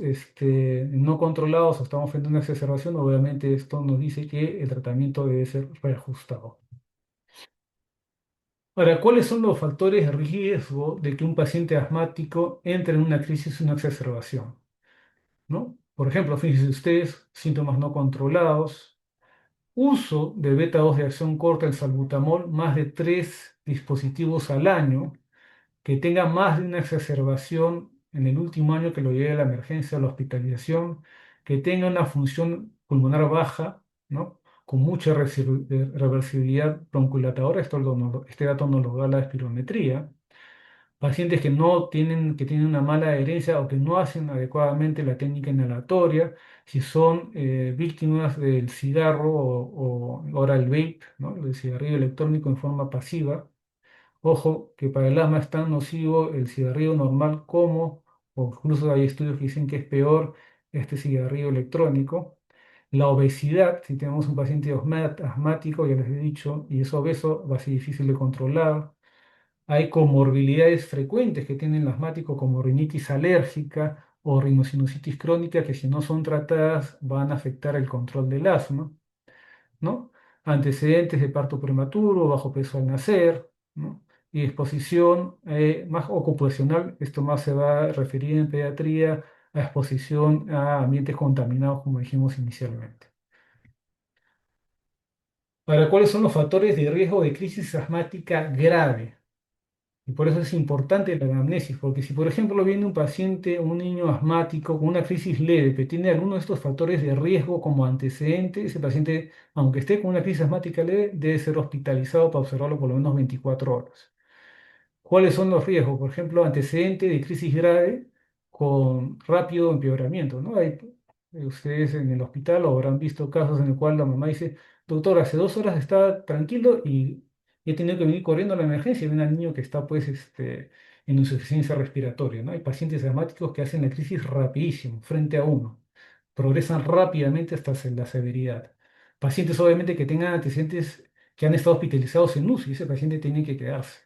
S1: no controlados o estamos frente a una exacerbación, obviamente esto nos dice que el tratamiento debe ser reajustado. Ahora, ¿cuáles son los factores de riesgo de que un paciente asmático entre en una crisis o una exacerbación? ¿No? Por ejemplo, fíjense ustedes, síntomas no controlados, uso de beta 2 de acción corta, el salbutamol, más de 3 dispositivos al año, que tenga más de una exacerbación en el último año que lo lleve a la emergencia o la hospitalización, que tenga una función pulmonar baja, ¿no? Con mucha reversibilidad bronquilatadora, este dato nos lo da la espirometría. Pacientes que tienen una mala adherencia o que no hacen adecuadamente la técnica inhalatoria, si son víctimas del cigarro o ahora el vape, ¿no? El cigarrillo electrónico en forma pasiva. Ojo, que para el asma es tan nocivo el cigarrillo normal como, o incluso hay estudios que dicen que es peor este cigarrillo electrónico. La obesidad, si tenemos un paciente asmático, ya les he dicho, y es obeso, va a ser difícil de controlar. Hay comorbilidades frecuentes que tienen el asmático, como rinitis alérgica o rinosinusitis crónica, que si no son tratadas van a afectar el control del asma, ¿no? Antecedentes de parto prematuro, bajo peso al nacer, ¿no? Y exposición más ocupacional, esto más se va a referir en pediatría a exposición a ambientes contaminados, como dijimos inicialmente. Ahora, ¿cuáles son los factores de riesgo de crisis asmática grave? Y por eso es importante la anamnesis, porque si por ejemplo viene un paciente, un niño asmático con una crisis leve, que tiene alguno de estos factores de riesgo como antecedente, ese paciente, aunque esté con una crisis asmática leve, debe ser hospitalizado para observarlo por lo menos 24 horas. ¿Cuáles son los riesgos? Por ejemplo, antecedente de crisis grave con rápido empeoramiento, ¿no? Ustedes en el hospital o habrán visto casos en el cual la mamá dice, doctor, hace 2 horas estaba tranquilo y he tenido que venir corriendo a la emergencia y ven al niño que está pues en insuficiencia respiratoria, ¿no? Hay pacientes asmáticos que hacen la crisis rapidísimo, frente a uno, progresan rápidamente hasta la severidad. Pacientes obviamente que tengan antecedentes que han estado hospitalizados en UCI, ese paciente tiene que quedarse.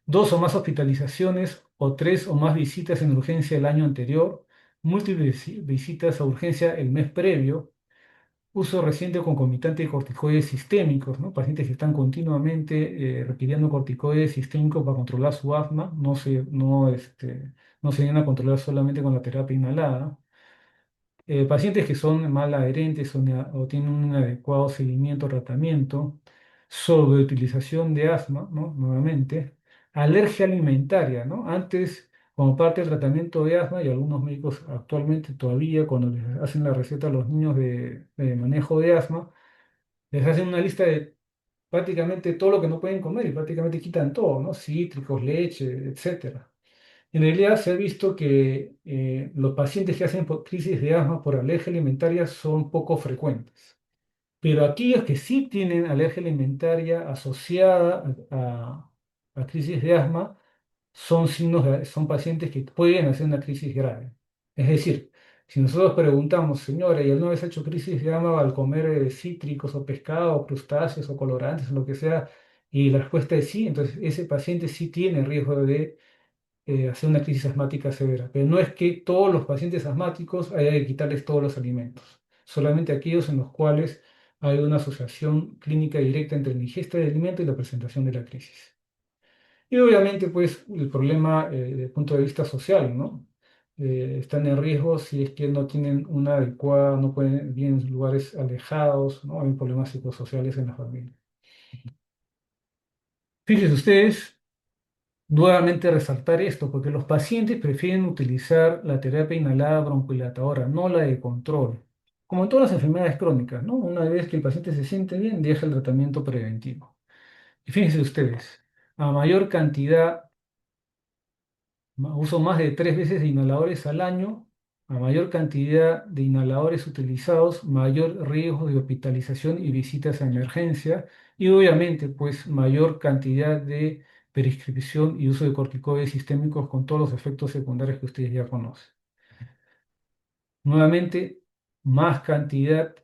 S1: 2 o más hospitalizaciones o 3 o más visitas en urgencia el año anterior, múltiples visitas a urgencia el mes previo, uso reciente o concomitante de corticoides sistémicos, ¿no? Pacientes que están continuamente requiriendo corticoides sistémicos para controlar su asma, no se vienen a controlar solamente con la terapia inhalada. Pacientes que son mal adherentes o tienen un adecuado seguimiento o tratamiento, sobreutilización de asma, ¿no? Nuevamente, alergia alimentaria, ¿no? Antes, como parte del tratamiento de asma, y algunos médicos actualmente todavía, cuando les hacen la receta a los niños de manejo de asma, les hacen una lista de prácticamente todo lo que no pueden comer y prácticamente quitan todo, ¿no? Cítricos, leche, etcétera. En realidad se ha visto que los pacientes que hacen crisis de asma por alergia alimentaria son poco frecuentes, pero aquellos que sí tienen alergia alimentaria asociada a crisis de asma son pacientes que pueden hacer una crisis grave. Es decir, si nosotros preguntamos, señora, ¿y alguna vez ha hecho crisis de asma al comer cítricos o pescado, o crustáceos o colorantes o lo que sea? Y la respuesta es sí, entonces ese paciente sí tiene riesgo de hacer una crisis asmática severa. Pero no es que todos los pacientes asmáticos haya que quitarles todos los alimentos, solamente aquellos en los cuales hay una asociación clínica directa entre la ingesta de alimento y la presentación de la crisis. Y obviamente, pues, el problema desde el punto de vista social, ¿no? Están en riesgo si es que no tienen una adecuada, no pueden vivir en lugares alejados, ¿no? Hay problemas psicosociales en la familia. Fíjense ustedes. Nuevamente resaltar esto, porque los pacientes prefieren utilizar la terapia inhalada broncodilatadora, no la de control. Como en todas las enfermedades crónicas, ¿no? Una vez que el paciente se siente bien, deja el tratamiento preventivo. Y fíjense ustedes, a mayor cantidad, uso más de 3 veces de inhaladores al año, a mayor cantidad de inhaladores utilizados, mayor riesgo de hospitalización y visitas a emergencia, y obviamente, pues, mayor cantidad de prescripción y uso de corticoides sistémicos con todos los efectos secundarios que ustedes ya conocen. Nuevamente, más cantidad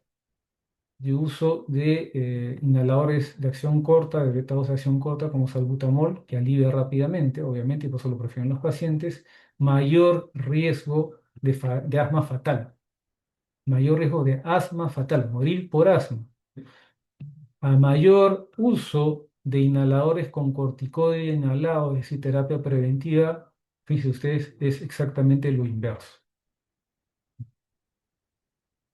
S1: de uso de inhaladores de acción corta, de beta 2 de acción corta, como salbutamol, que alivia rápidamente, obviamente, y por eso lo prefieren los pacientes, mayor riesgo de asma fatal, mayor riesgo de asma fatal, morir por asma, a mayor uso de inhaladores con corticoide inhalado, es decir, terapia preventiva, fíjense ustedes, es exactamente lo inverso.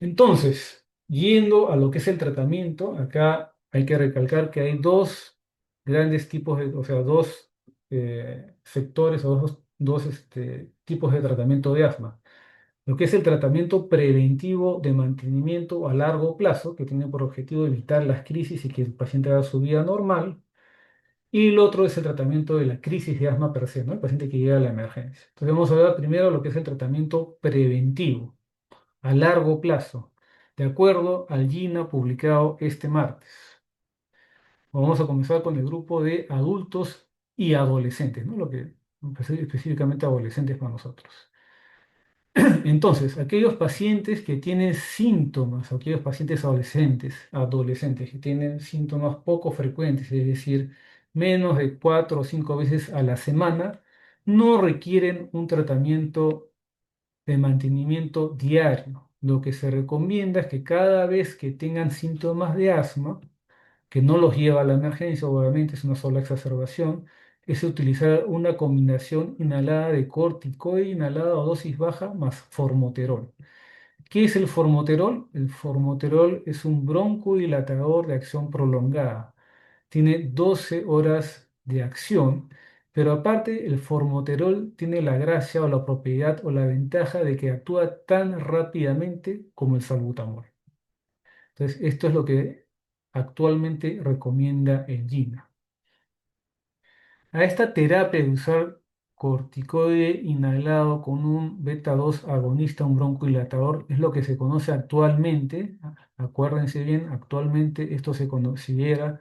S1: Entonces, yendo a lo que es el tratamiento, acá hay que recalcar que hay dos grandes tipos o sea, dos sectores o dos tipos de tratamiento de asma. Lo que es el tratamiento preventivo de mantenimiento a largo plazo, que tiene por objetivo evitar las crisis y que el paciente haga su vida normal. Y el otro es el tratamiento de la crisis de asma per se, ¿no? El paciente que llega a la emergencia. Entonces vamos a ver primero lo que es el tratamiento preventivo a largo plazo, de acuerdo al GINA publicado este martes. Vamos a comenzar con el grupo de adultos y adolescentes, ¿no? Lo que específicamente adolescentes para nosotros. Entonces, aquellos pacientes que tienen síntomas, aquellos pacientes adolescentes que tienen síntomas poco frecuentes, es decir, menos de 4 o 5 veces a la semana, no requieren un tratamiento de mantenimiento diario. Lo que se recomienda es que cada vez que tengan síntomas de asma, que no los lleva a la emergencia, obviamente es una sola exacerbación, es utilizar una combinación inhalada de corticoide inhalada o dosis baja más formoterol. ¿Qué es el formoterol? El formoterol es un broncodilatador de acción prolongada. Tiene 12 horas de acción, pero aparte el formoterol tiene la gracia o la propiedad o la ventaja de que actúa tan rápidamente como el salbutamol. Entonces, esto es lo que actualmente recomienda el GINA. A esta terapia de usar corticoide inhalado con un beta 2 agonista, un broncodilatador, es lo que se conoce actualmente. Acuérdense bien, actualmente esto se considera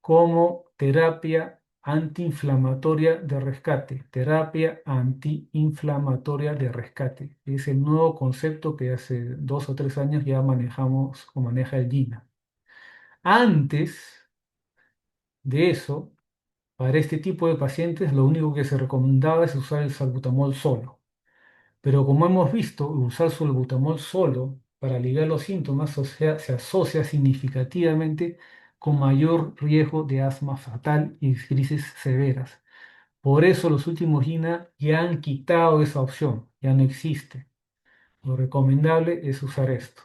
S1: como terapia antiinflamatoria de rescate. Terapia antiinflamatoria de rescate. Es el nuevo concepto que hace 2 o 3 años ya manejamos o maneja el GINA. Antes de eso, para este tipo de pacientes, lo único que se recomendaba es usar el salbutamol solo. Pero como hemos visto, usar salbutamol solo para aliviar los síntomas, o sea, se asocia significativamente con mayor riesgo de asma fatal y crisis severas. Por eso los últimos GINA ya han quitado esa opción, ya no existe. Lo recomendable es usar esto.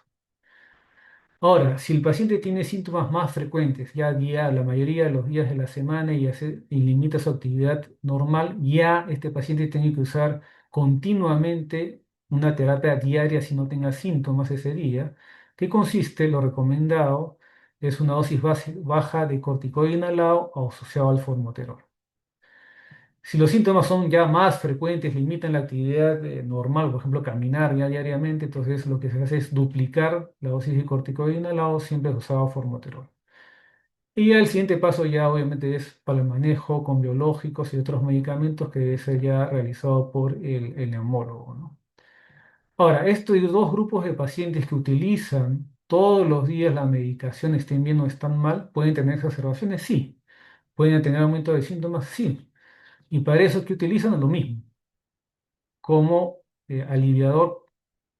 S1: Ahora, si el paciente tiene síntomas más frecuentes, la mayoría de los días de la semana y limita su actividad normal, ya este paciente tiene que usar continuamente una terapia diaria si no tenga síntomas ese día, que consiste, lo recomendado, es una dosis baja de corticoide inhalado o asociado al formoterol. Si los síntomas son ya más frecuentes, limitan la actividad normal, por ejemplo, caminar ya diariamente, entonces lo que se hace es duplicar la dosis de corticoide inhalado, siempre usado formoterol. Y ya el siguiente paso ya obviamente es para el manejo con biológicos y otros medicamentos que es ya realizado por el neumólogo, ¿no? Ahora, estos dos grupos de pacientes que utilizan todos los días la medicación, estén bien o están mal, ¿pueden tener exacerbaciones? Sí. ¿Pueden tener aumento de síntomas? Sí. Y para eso que utilizan lo mismo, como aliviador,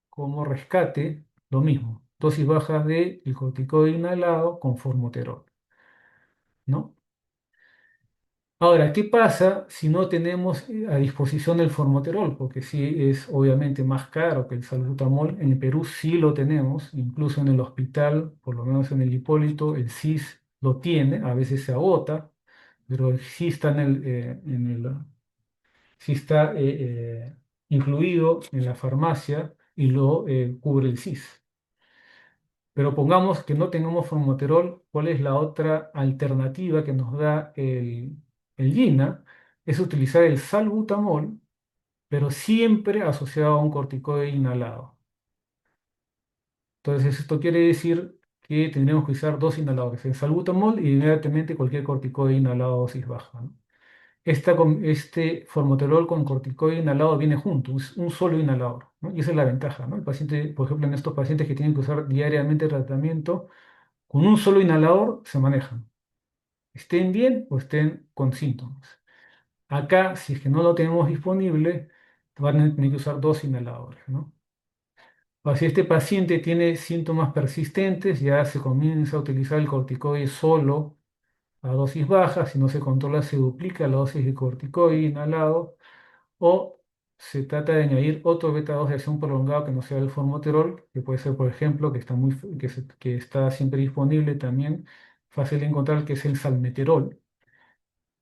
S1: como rescate, lo mismo. Dosis bajas de el corticoide inhalado con formoterol, ¿no? Ahora, ¿qué pasa si no tenemos a disposición el formoterol? Porque sí es obviamente más caro que el salbutamol. En el Perú sí lo tenemos, incluso en el hospital, por lo menos en el Hipólito, el CIS lo tiene, a veces se agota. pero sí está sí está incluido en la farmacia y lo cubre el SIS. Pero pongamos que no tengamos formoterol, ¿cuál es la otra alternativa que nos da el GINA? Es utilizar el salbutamol, pero siempre asociado a un corticoide inhalado. Entonces, esto quiere decir que tendremos que usar dos inhaladores, el salbutamol y inmediatamente cualquier corticoide inhalado a dosis baja, ¿no? Este formoterol con corticoide inhalado viene junto, es un solo inhalador, ¿no? Y esa es la ventaja, ¿no? El paciente, por ejemplo, en estos pacientes que tienen que usar diariamente tratamiento, con un solo inhalador se manejan, estén bien o estén con síntomas. Acá, si es que no lo tenemos disponible, van a tener que usar dos inhaladores, ¿no? O si este paciente tiene síntomas persistentes, ya se comienza a utilizar el corticoide solo a dosis baja. Si no se controla, se duplica la dosis de corticoide inhalado, o se trata de añadir otro beta 2 de acción prolongado que no sea el formoterol, que puede ser, por ejemplo, que está siempre disponible también, fácil de encontrar, que es el salmeterol.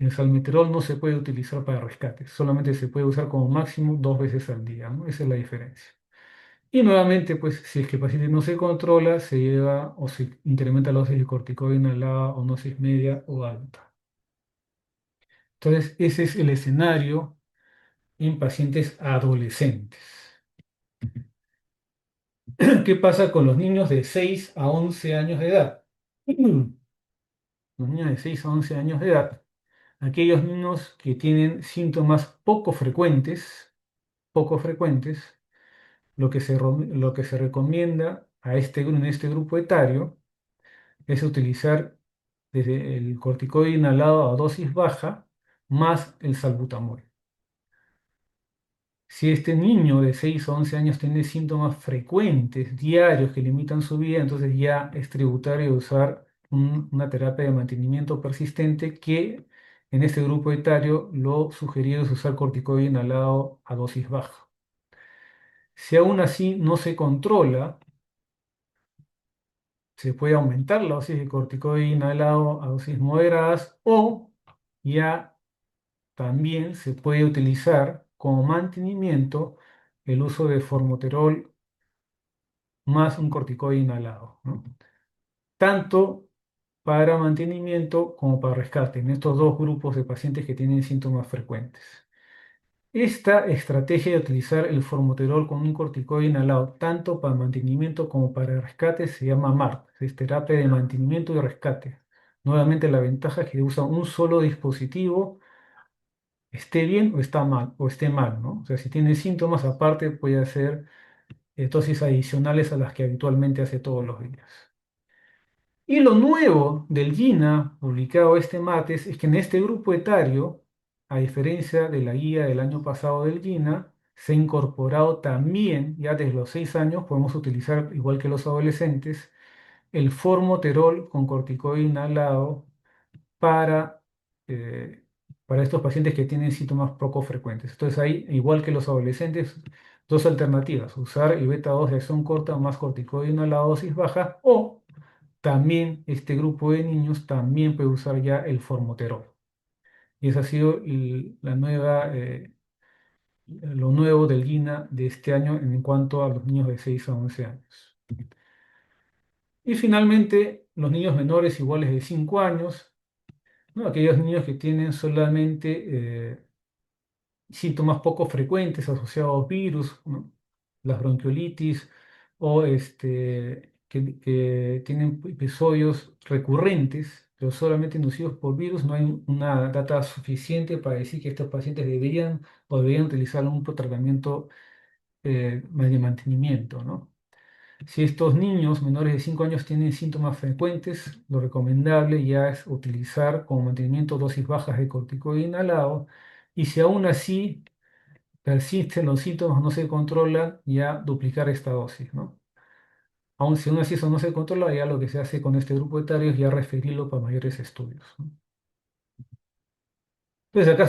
S1: El salmeterol no se puede utilizar para rescate, solamente se puede usar como máximo 2 veces al día, ¿no? Esa es la diferencia. Y nuevamente, pues, si es que el paciente no se controla, se lleva o se incrementa la dosis de corticoide inhalada o dosis media o alta. Entonces, ese es el escenario en pacientes adolescentes. ¿Qué pasa con los niños de 6 a 11 años de edad? Los niños de 6 a 11 años de edad, aquellos niños que tienen síntomas poco frecuentes, lo que se recomienda en este grupo etario es utilizar desde el corticoide inhalado a dosis baja más el salbutamol. Si este niño de 6 a 11 años tiene síntomas frecuentes, diarios, que limitan su vida, entonces ya es tributario usar una terapia de mantenimiento persistente que en este grupo etario lo sugerido es usar corticoide inhalado a dosis baja. Si aún así no se controla, se puede aumentar la dosis de corticoide inhalado a dosis moderadas, o ya también se puede utilizar como mantenimiento el uso de formoterol más un corticoide inhalado, ¿no? Tanto para mantenimiento como para rescate en estos dos grupos de pacientes que tienen síntomas frecuentes. Esta estrategia de utilizar el formoterol con un corticoide inhalado tanto para mantenimiento como para rescate se llama MART, es terapia de mantenimiento y rescate. Nuevamente, la ventaja es que usa un solo dispositivo, esté bien o está mal, o esté mal, ¿no? O sea, si tiene síntomas, aparte puede hacer dosis adicionales a las que habitualmente hace todos los días. Y lo nuevo del GINA, publicado este martes, es que en este grupo etario, a diferencia de la guía del año pasado del GINA, se ha incorporado también, ya desde los 6 años, podemos utilizar, igual que los adolescentes, el formoterol con corticoide inhalado para, eh, para estos pacientes que tienen síntomas poco frecuentes. Entonces hay, igual que los adolescentes, dos alternativas: usar el beta 2 de acción corta más corticoide inhalado a dosis baja, o también este grupo de niños también puede usar ya el formoterol. Y esa ha sido lo nuevo del GINA de este año en cuanto a los niños de 6 a 11 años. Y finalmente, los niños menores iguales de 5 años, ¿no? Aquellos niños que tienen solamente síntomas poco frecuentes asociados a virus, ¿no? Las bronquiolitis, o que tienen episodios recurrentes, pero solamente inducidos por virus. No hay una data suficiente para decir que estos pacientes deberían utilizar un tratamiento de mantenimiento, ¿no? Si estos niños menores de 5 años tienen síntomas frecuentes, lo recomendable ya es utilizar como mantenimiento dosis bajas de corticoide inhalado. Y si aún así persisten los síntomas, no se controlan, ya duplicar esta dosis, ¿no? Aún así eso no se controla, ya lo que se hace con este grupo etario es ya referirlo para mayores estudios, ¿no? Entonces acá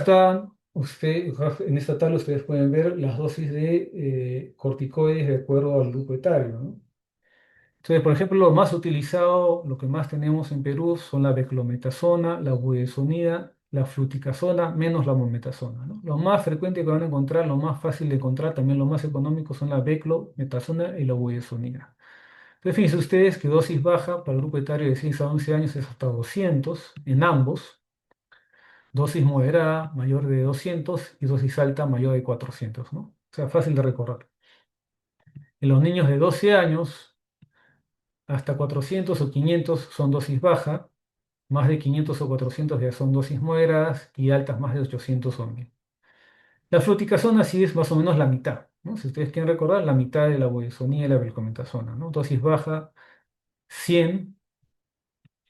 S1: en esta tabla ustedes pueden ver las dosis de corticoides de acuerdo al grupo etario, ¿no? Entonces, por ejemplo, lo que más tenemos en Perú son la beclometasona, la budesonida la fluticasona menos la mometasona, ¿no? Lo más frecuente que van a encontrar, lo más fácil de encontrar, también lo más económico son la beclometasona y la budesonida. Entonces, fíjense ustedes que dosis baja para el grupo etario de 6 a 11 años es hasta 200 en ambos, dosis moderada mayor de 200 y dosis alta mayor de 400, ¿no? O sea, fácil de recorrer. En los niños de 12 años hasta 400 o 500 son dosis baja, más de 500 o 400 ya son dosis moderadas y altas más de 800 o 1000. La fluticasona sí es más o menos la mitad, ¿no? Si ustedes quieren recordar, la mitad de la budesonida y la velcometazona, ¿no? Dosis baja 100,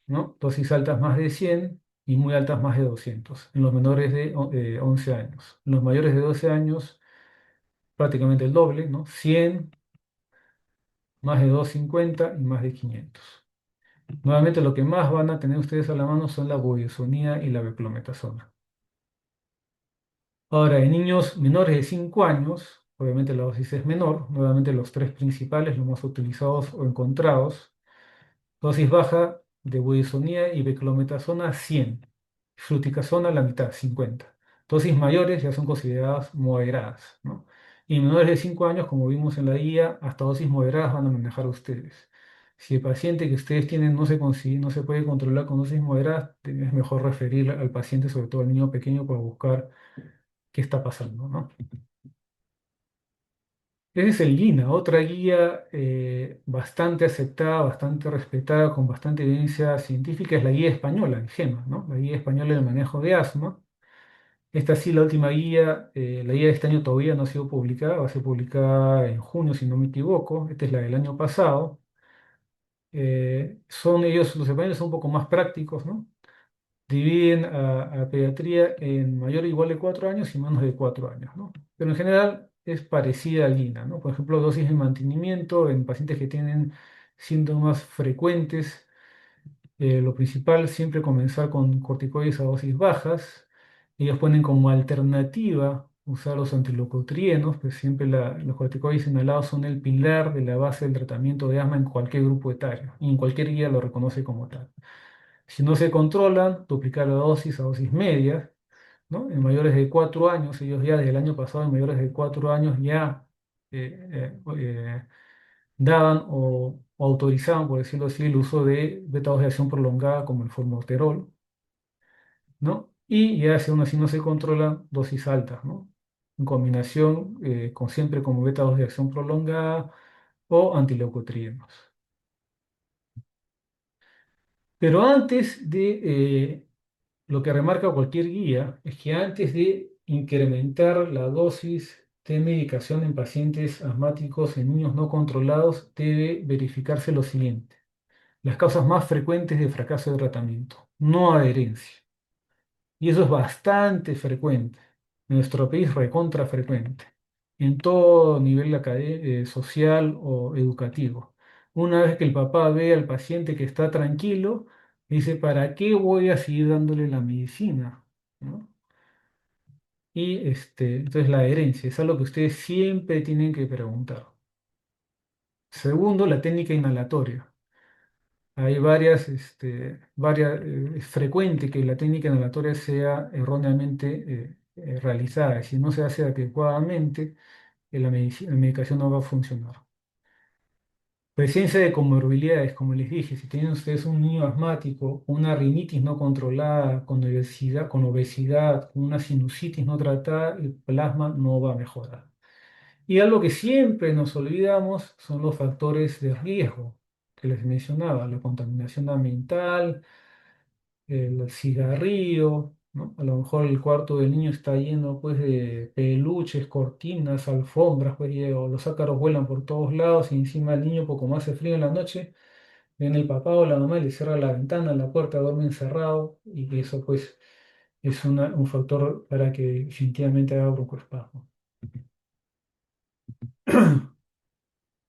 S1: ¿no? Dosis altas más de 100 y muy altas más de 200 en los menores de 11 años. En los mayores de 12 años prácticamente el doble, ¿no? 100, más de 250 y más de 500. Nuevamente lo que más van a tener ustedes a la mano son la budesonida y la beclometasona. Ahora, en niños menores de 5 años, obviamente la dosis es menor, nuevamente los tres principales, los más utilizados o encontrados, dosis baja de budesonida y beclometasona 100, fluticasona la mitad, 50. Dosis mayores ya son consideradas moderadas, ¿no? Y menores de 5 años, como vimos en la guía, hasta dosis moderadas van a manejar ustedes. Si el paciente que ustedes tienen no se consigue, no se puede controlar con dosis moderadas, es mejor referir al paciente, sobre todo al niño pequeño, para buscar qué está pasando, ¿no? Ese es el GINA, otra guía bastante aceptada, bastante respetada, con bastante evidencia científica, es la guía española, el GEMA, ¿no? La guía española del manejo de asma. Esta sí, la última guía, la guía de este año todavía no ha sido publicada, va a ser publicada en junio, si no me equivoco. Esta es la del año pasado. Son ellos, los españoles son un poco más prácticos, ¿no? Dividen a pediatría en mayor o igual de 4 años y menos de 4 años, ¿no? Pero en general es parecida al INA, ¿no? Por ejemplo, dosis de mantenimiento en pacientes que tienen síntomas frecuentes. Lo principal siempre comenzar con corticoides a dosis bajas. Ellos ponen como alternativa usar los antileucotrienos, pues siempre los corticoides inhalados son el pilar de la base del tratamiento de asma en cualquier grupo etario y en cualquier guía lo reconoce como tal. Si no se controlan, duplicar la dosis a dosis media, ¿no? En mayores de 4 años, ellos ya desde el año pasado, en mayores de 4 años ya daban o autorizaban, por decirlo así, el uso de beta de acción prolongada como el formoterol, ¿no? Y ya si aún así no se controlan, dosis altas, ¿no? En combinación con siempre como beta de acción prolongada o antileucotrienos. Pero antes de lo que remarca cualquier guía es que antes de incrementar la dosis de medicación en pacientes asmáticos en niños no controlados, debe verificarse lo siguiente. Las causas más frecuentes de fracaso de tratamiento, no adherencia. Y eso es bastante frecuente. En nuestro país recontra frecuente. En todo nivel social o educativo. Una vez que el papá ve al paciente que está tranquilo, dice, ¿para qué voy a seguir dándole la medicina? ¿No? Y entonces la adherencia es algo que ustedes siempre tienen que preguntar. Segundo, la técnica inhalatoria. Hay es frecuente que la técnica inhalatoria sea erróneamente realizada. Si no se hace adecuadamente, la medicación no va a funcionar. Presencia de comorbilidades, como les dije, si tienen ustedes un niño asmático, una rinitis no controlada, con obesidad, con una sinusitis no tratada, el plasma no va a mejorar. Y algo que siempre nos olvidamos son los factores de riesgo que les mencionaba, la contaminación ambiental, el cigarrillo, ¿no? A lo mejor el cuarto del niño está lleno pues de peluches, cortinas, alfombras, pues, o los ácaros vuelan por todos lados y encima el niño poco más hace frío en la noche, viene el papá o la mamá y le cierra la ventana, la puerta, duerme encerrado y que eso pues es un factor para que definitivamente haga broncoespasmo.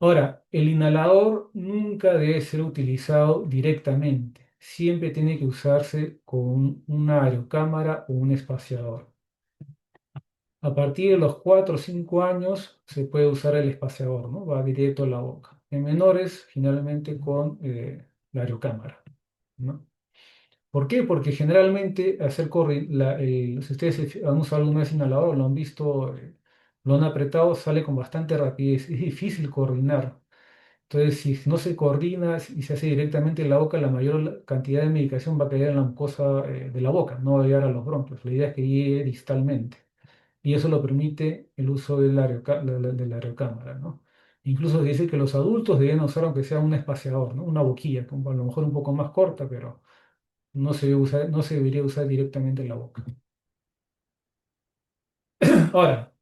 S1: Ahora, el inhalador nunca debe ser utilizado directamente. Siempre tiene que usarse con una aerocámara o un espaciador. A partir de los 4 o 5 años se puede usar el espaciador, ¿no? Va directo a la boca. En menores, generalmente con la aerocámara, ¿no? ¿Por qué? Porque generalmente si ustedes han usado alguna vez inhalador, lo han visto, lo han apretado, sale con bastante rapidez. Es difícil coordinar. Entonces, si no se coordina y se hace directamente en la boca, la mayor cantidad de medicación va a caer en la mucosa de la boca, no va a llegar a los bronquios. La idea es que llegue distalmente. Y eso lo permite el uso de la aerocámara, ¿no? Incluso se dice que los adultos deben usar aunque sea un espaciador, ¿no? Una boquilla, como a lo mejor un poco más corta, pero no se debería usar directamente en la boca. Ahora,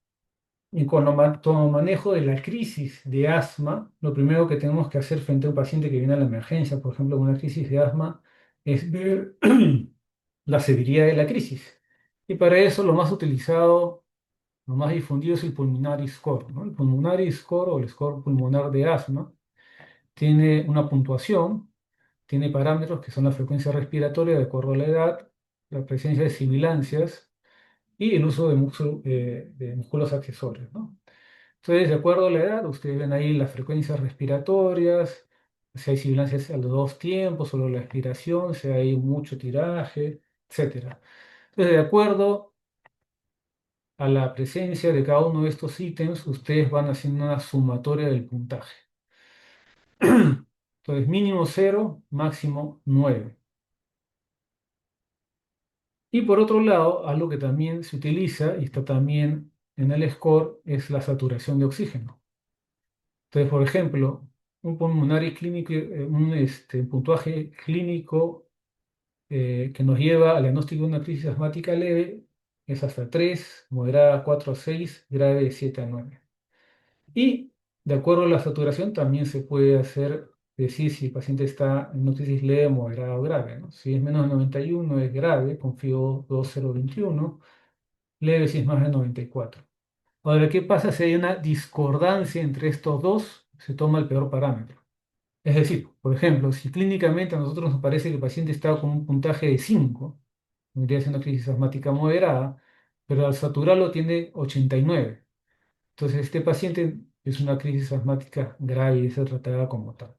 S1: y con todo manejo de la crisis de asma, lo primero que tenemos que hacer frente a un paciente que viene a la emergencia, por ejemplo, con una crisis de asma, es ver la severidad de la crisis. Y para eso lo más utilizado, lo más difundido es el Pulmonary Score, ¿no? El Pulmonary Score o el score pulmonar de asma tiene una puntuación, tiene parámetros que son la frecuencia respiratoria de acuerdo a la edad, la presencia de sibilancias y el uso de músculos accesorios, ¿no? Entonces, de acuerdo a la edad, ustedes ven ahí las frecuencias respiratorias, si hay sibilancias a los dos tiempos, solo la expiración, si hay mucho tiraje, etcétera. Entonces, de acuerdo a la presencia de cada uno de estos ítems, ustedes van haciendo una sumatoria del puntaje. Entonces, mínimo 0, máximo 9. Y por otro lado, algo que también se utiliza y está también en el score es la saturación de oxígeno. Entonces, por ejemplo, un pulmonary clínico, puntuaje clínico que nos lleva al diagnóstico de una crisis asmática leve es hasta 3, moderada 4 a 6, grave de 7 a 9. Y de acuerdo a la saturación también se puede decir si el paciente está en una crisis leve, moderada o grave, ¿no? Si es menos de 91 es grave, con FIO 2021, leve si es más de 94. Ahora, ¿qué pasa si hay una discordancia entre estos dos? Se toma el peor parámetro. Es decir, por ejemplo, si clínicamente a nosotros nos parece que el paciente está con un puntaje de 5, vendría siendo crisis asmática moderada, pero al saturarlo tiene 89. Entonces, este paciente es una crisis asmática grave y es tratada como tal.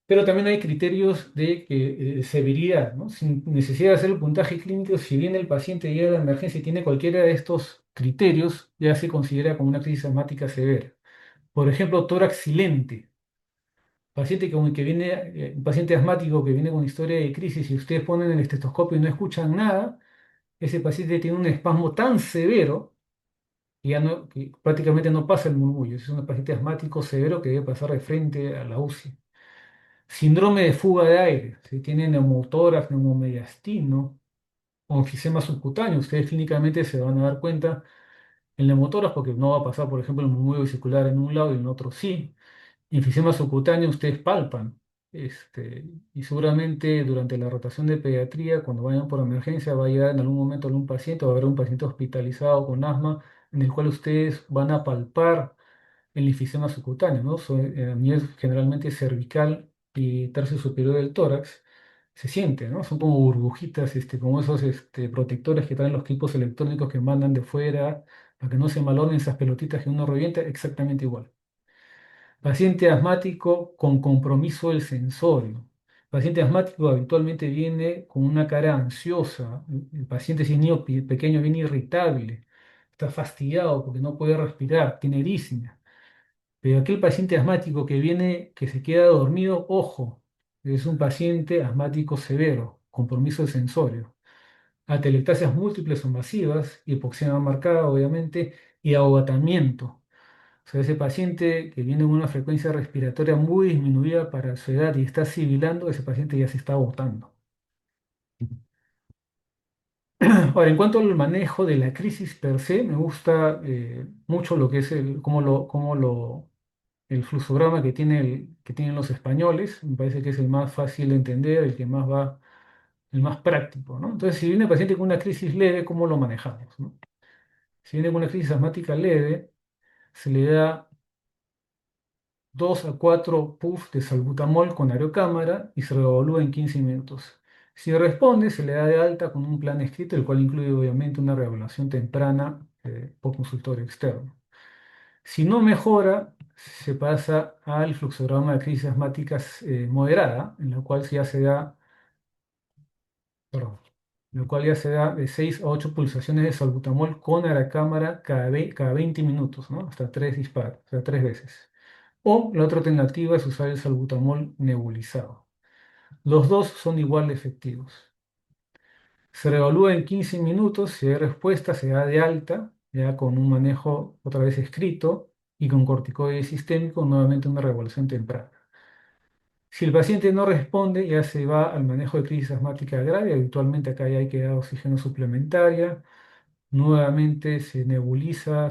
S1: Pero también hay criterios de severidad, ¿no? Sin necesidad de hacer el puntaje clínico, si bien el paciente llega a la emergencia y tiene cualquiera de estos criterios, ya se considera como una crisis asmática severa. Por ejemplo, tórax silente. Un paciente asmático que viene con historia de crisis y ustedes ponen el estetoscopio y no escuchan nada, ese paciente tiene un espasmo tan severo que prácticamente no pasa el murmullo. Es un paciente asmático severo que debe pasar de frente a la UCI. Síndrome de fuga de aire. Si tiene neumotórax, neumomediastino o enfisema subcutáneo, ustedes clínicamente se van a dar cuenta el neumotórax porque no va a pasar, por ejemplo, el murmullo vesicular en un lado y en otro sí. Enfisema subcutáneo ustedes palpan. Y seguramente durante la rotación de pediatría, cuando vayan por emergencia, va a llegar en algún momento algún paciente, va a haber un paciente hospitalizado con asma, en el cual ustedes van a palpar el enfisema subcutáneo, ¿no? A nivel generalmente cervical y tercio superior del tórax. Se siente, ¿no? Son como burbujitas, como esos protectores que traen los equipos electrónicos que mandan de fuera, para que no se malogren esas pelotitas que uno revienta, exactamente igual. Paciente asmático con compromiso del sensorio. Paciente asmático habitualmente viene con una cara ansiosa. El paciente, si es niño pequeño, viene irritable. Está fastidiado porque no puede respirar, tiene disnea. Pero aquel paciente asmático que viene, que se queda dormido, ojo, es un paciente asmático severo, compromiso del sensorio. Atelectasias múltiples o masivas, hipoxemia marcada, obviamente, y agotamiento. O sea, ese paciente que viene con una frecuencia respiratoria muy disminuida para su edad y está sibilando, ese paciente ya se está agotando. Ahora, en cuanto al manejo de la crisis per se, me gusta mucho lo que es el fluxograma que tienen los españoles. Me parece que es el más fácil de entender, el más práctico, ¿no? Entonces, si viene el paciente con una crisis leve, ¿cómo lo manejamos, no? Si viene con una crisis asmática leve, se le da 2 a 4 puffs de salbutamol con aerocámara y se lo evalúa en 15 minutos. Si responde, se le da de alta con un plan escrito, el cual incluye obviamente una reevaluación temprana por consultorio externo. Si no mejora, se pasa al fluxograma de crisis asmática moderada, en la cual ya se da, perdón, en la cual ya se da de 6 a 8 pulsaciones de salbutamol con aracámara cada 20 minutos, ¿no? Hasta 3 disparos, o sea, 3 veces. O la otra alternativa es usar el salbutamol nebulizado. Los dos son igual de efectivos. Se reevalúa en 15 minutos, si hay respuesta, se da de alta, ya con un manejo otra vez escrito y con corticoide sistémico, nuevamente una reevaluación temprana. Si el paciente no responde, ya se va al manejo de crisis asmática grave. Habitualmente acá ya hay que dar oxígeno suplementaria. Nuevamente se nebuliza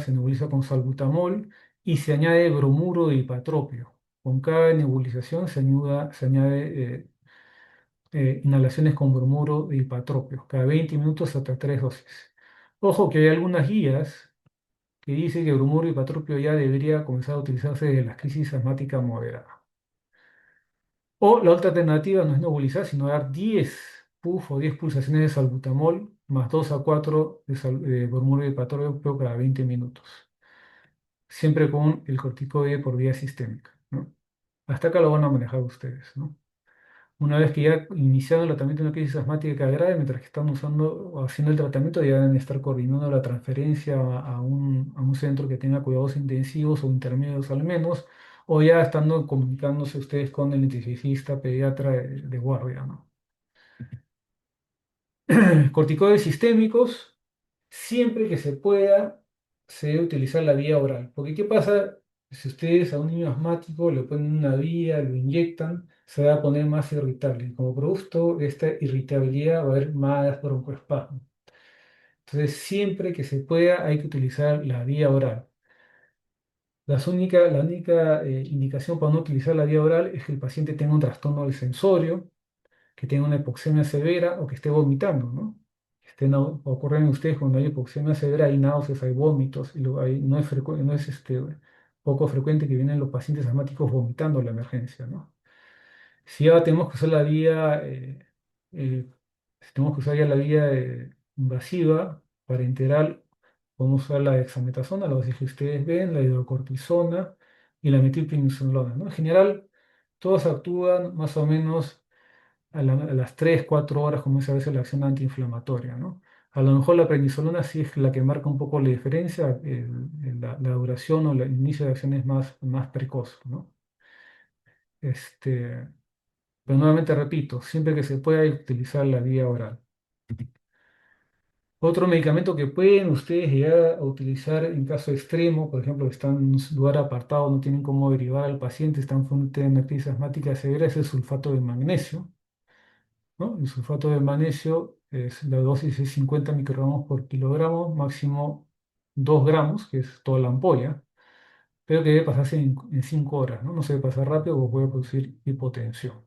S1: con salbutamol y se añade bromuro de hipatropio. Con cada nebulización se añade inhalaciones con bromuro de hipatropio, cada 20 minutos hasta 3 dosis. Ojo que hay algunas guías que dicen que bromuro de hipatropio ya debería comenzar a utilizarse desde la crisis asmática moderada. O la otra alternativa no es nebulizar, sino dar 10 puff o 10 pulsaciones de salbutamol más 2 a 4 de bromuro de hipatropio cada 20 minutos. Siempre con el corticoide por vía sistémica, ¿no? Hasta acá lo van a manejar ustedes, ¿no? Una vez que ya iniciaron el tratamiento de una crisis asmática grave, mientras que están usando o haciendo el tratamiento, ya deben estar coordinando la transferencia a un centro que tenga cuidados intensivos o intermedios al menos, o ya estando comunicándose ustedes con el intensivista pediatra de guardia, ¿no? Corticoides sistémicos, siempre que se pueda, se debe utilizar la vía oral. Porque ¿qué pasa si ustedes a un niño asmático le ponen una vía, lo inyectan, se va a poner más irritable? Y como producto de esta irritabilidad va a haber más broncoespasmo. Entonces, siempre que se pueda, hay que utilizar la vía oral. La única indicación para no utilizar la vía oral es que el paciente tenga un trastorno del sensorio, que tenga una hipoxemia severa o que esté vomitando, ¿no? Ocurren en ustedes cuando hay hipoxemia severa, hay náuseas, hay vómitos, y no es, no es poco frecuente que vienen los pacientes asmáticos vomitando a la emergencia, ¿no? Si ya tenemos que usar la vía, eh, si tenemos que usar ya la vía invasiva para enteral, podemos usar la dexametasona, la dosis que ustedes ven, la hidrocortisona y la metilprednisolona, ¿no? En general, todos actúan más o menos a las 3 4 horas comienza a verse la acción antiinflamatoria, ¿no? A lo mejor la prednisolona sí es la que marca un poco la diferencia, la duración o el inicio de acción es más precoz, ¿no? Este, pero nuevamente repito, siempre que se pueda hay que utilizar la vía oral. Otro medicamento que pueden ustedes llegar a utilizar en caso extremo, por ejemplo, que están en un lugar apartado, no tienen cómo derivar al paciente, están frente a una crisis asmática severa, es el sulfato de magnesio, ¿no? El sulfato de magnesio, la dosis es 50 microgramos por kilogramo, máximo 2 gramos, que es toda la ampolla, pero que debe pasarse en 5 horas, ¿no? No se debe pasar rápido o puede producir hipotensión.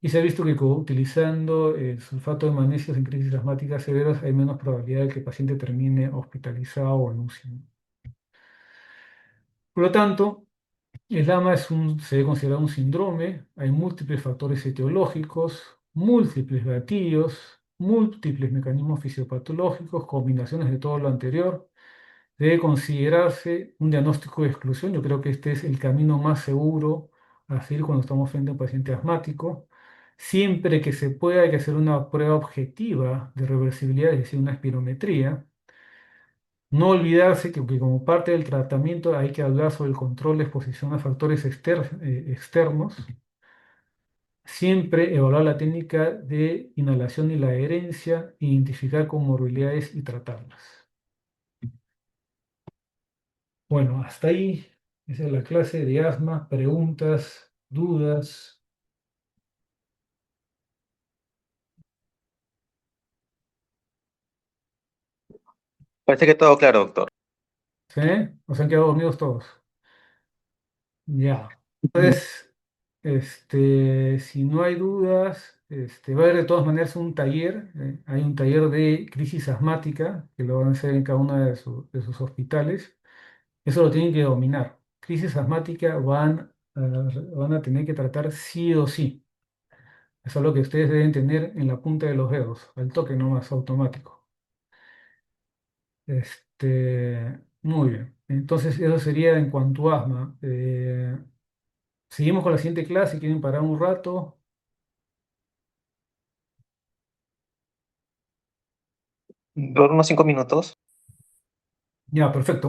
S1: Y se ha visto que utilizando el sulfato de magnesio en crisis asmáticas severas hay menos probabilidad de que el paciente termine hospitalizado o en UCI, ¿no? Por lo tanto, el AMA se debe considerar un síndrome, hay múltiples factores etiológicos, múltiples gatillos, múltiples mecanismos fisiopatológicos, combinaciones de todo lo anterior. Debe considerarse un diagnóstico de exclusión. Yo creo que este es el camino más seguro a seguir cuando estamos frente a un paciente asmático. Siempre que se pueda, hay que hacer una prueba objetiva de reversibilidad, es decir, una espirometría. No olvidarse que como parte del tratamiento hay que hablar sobre el control de exposición a factores externos. Siempre evaluar la técnica de inhalación y la adherencia, identificar comorbilidades y tratarlas. Bueno, hasta ahí. Esa es la clase de asma. Preguntas, dudas.
S2: Parece que todo claro, doctor.
S1: ¿Sí? ¿Nos han quedado dormidos todos? Ya.
S2: Mm.
S1: Entonces, si no hay dudas, va a haber de todas maneras un taller. Hay un taller de crisis asmática que lo van a hacer en cada uno de sus hospitales. Eso lo tienen que dominar. Crisis asmática van a tener que tratar sí o sí. Eso es lo que ustedes deben tener en la punta de los dedos, al toque nomás automático. Este, Muy bien. Entonces, eso sería en cuanto a asma. Seguimos con la siguiente clase. ¿Quieren parar un rato?
S2: Por unos 5 minutos.
S1: Ya, perfecto.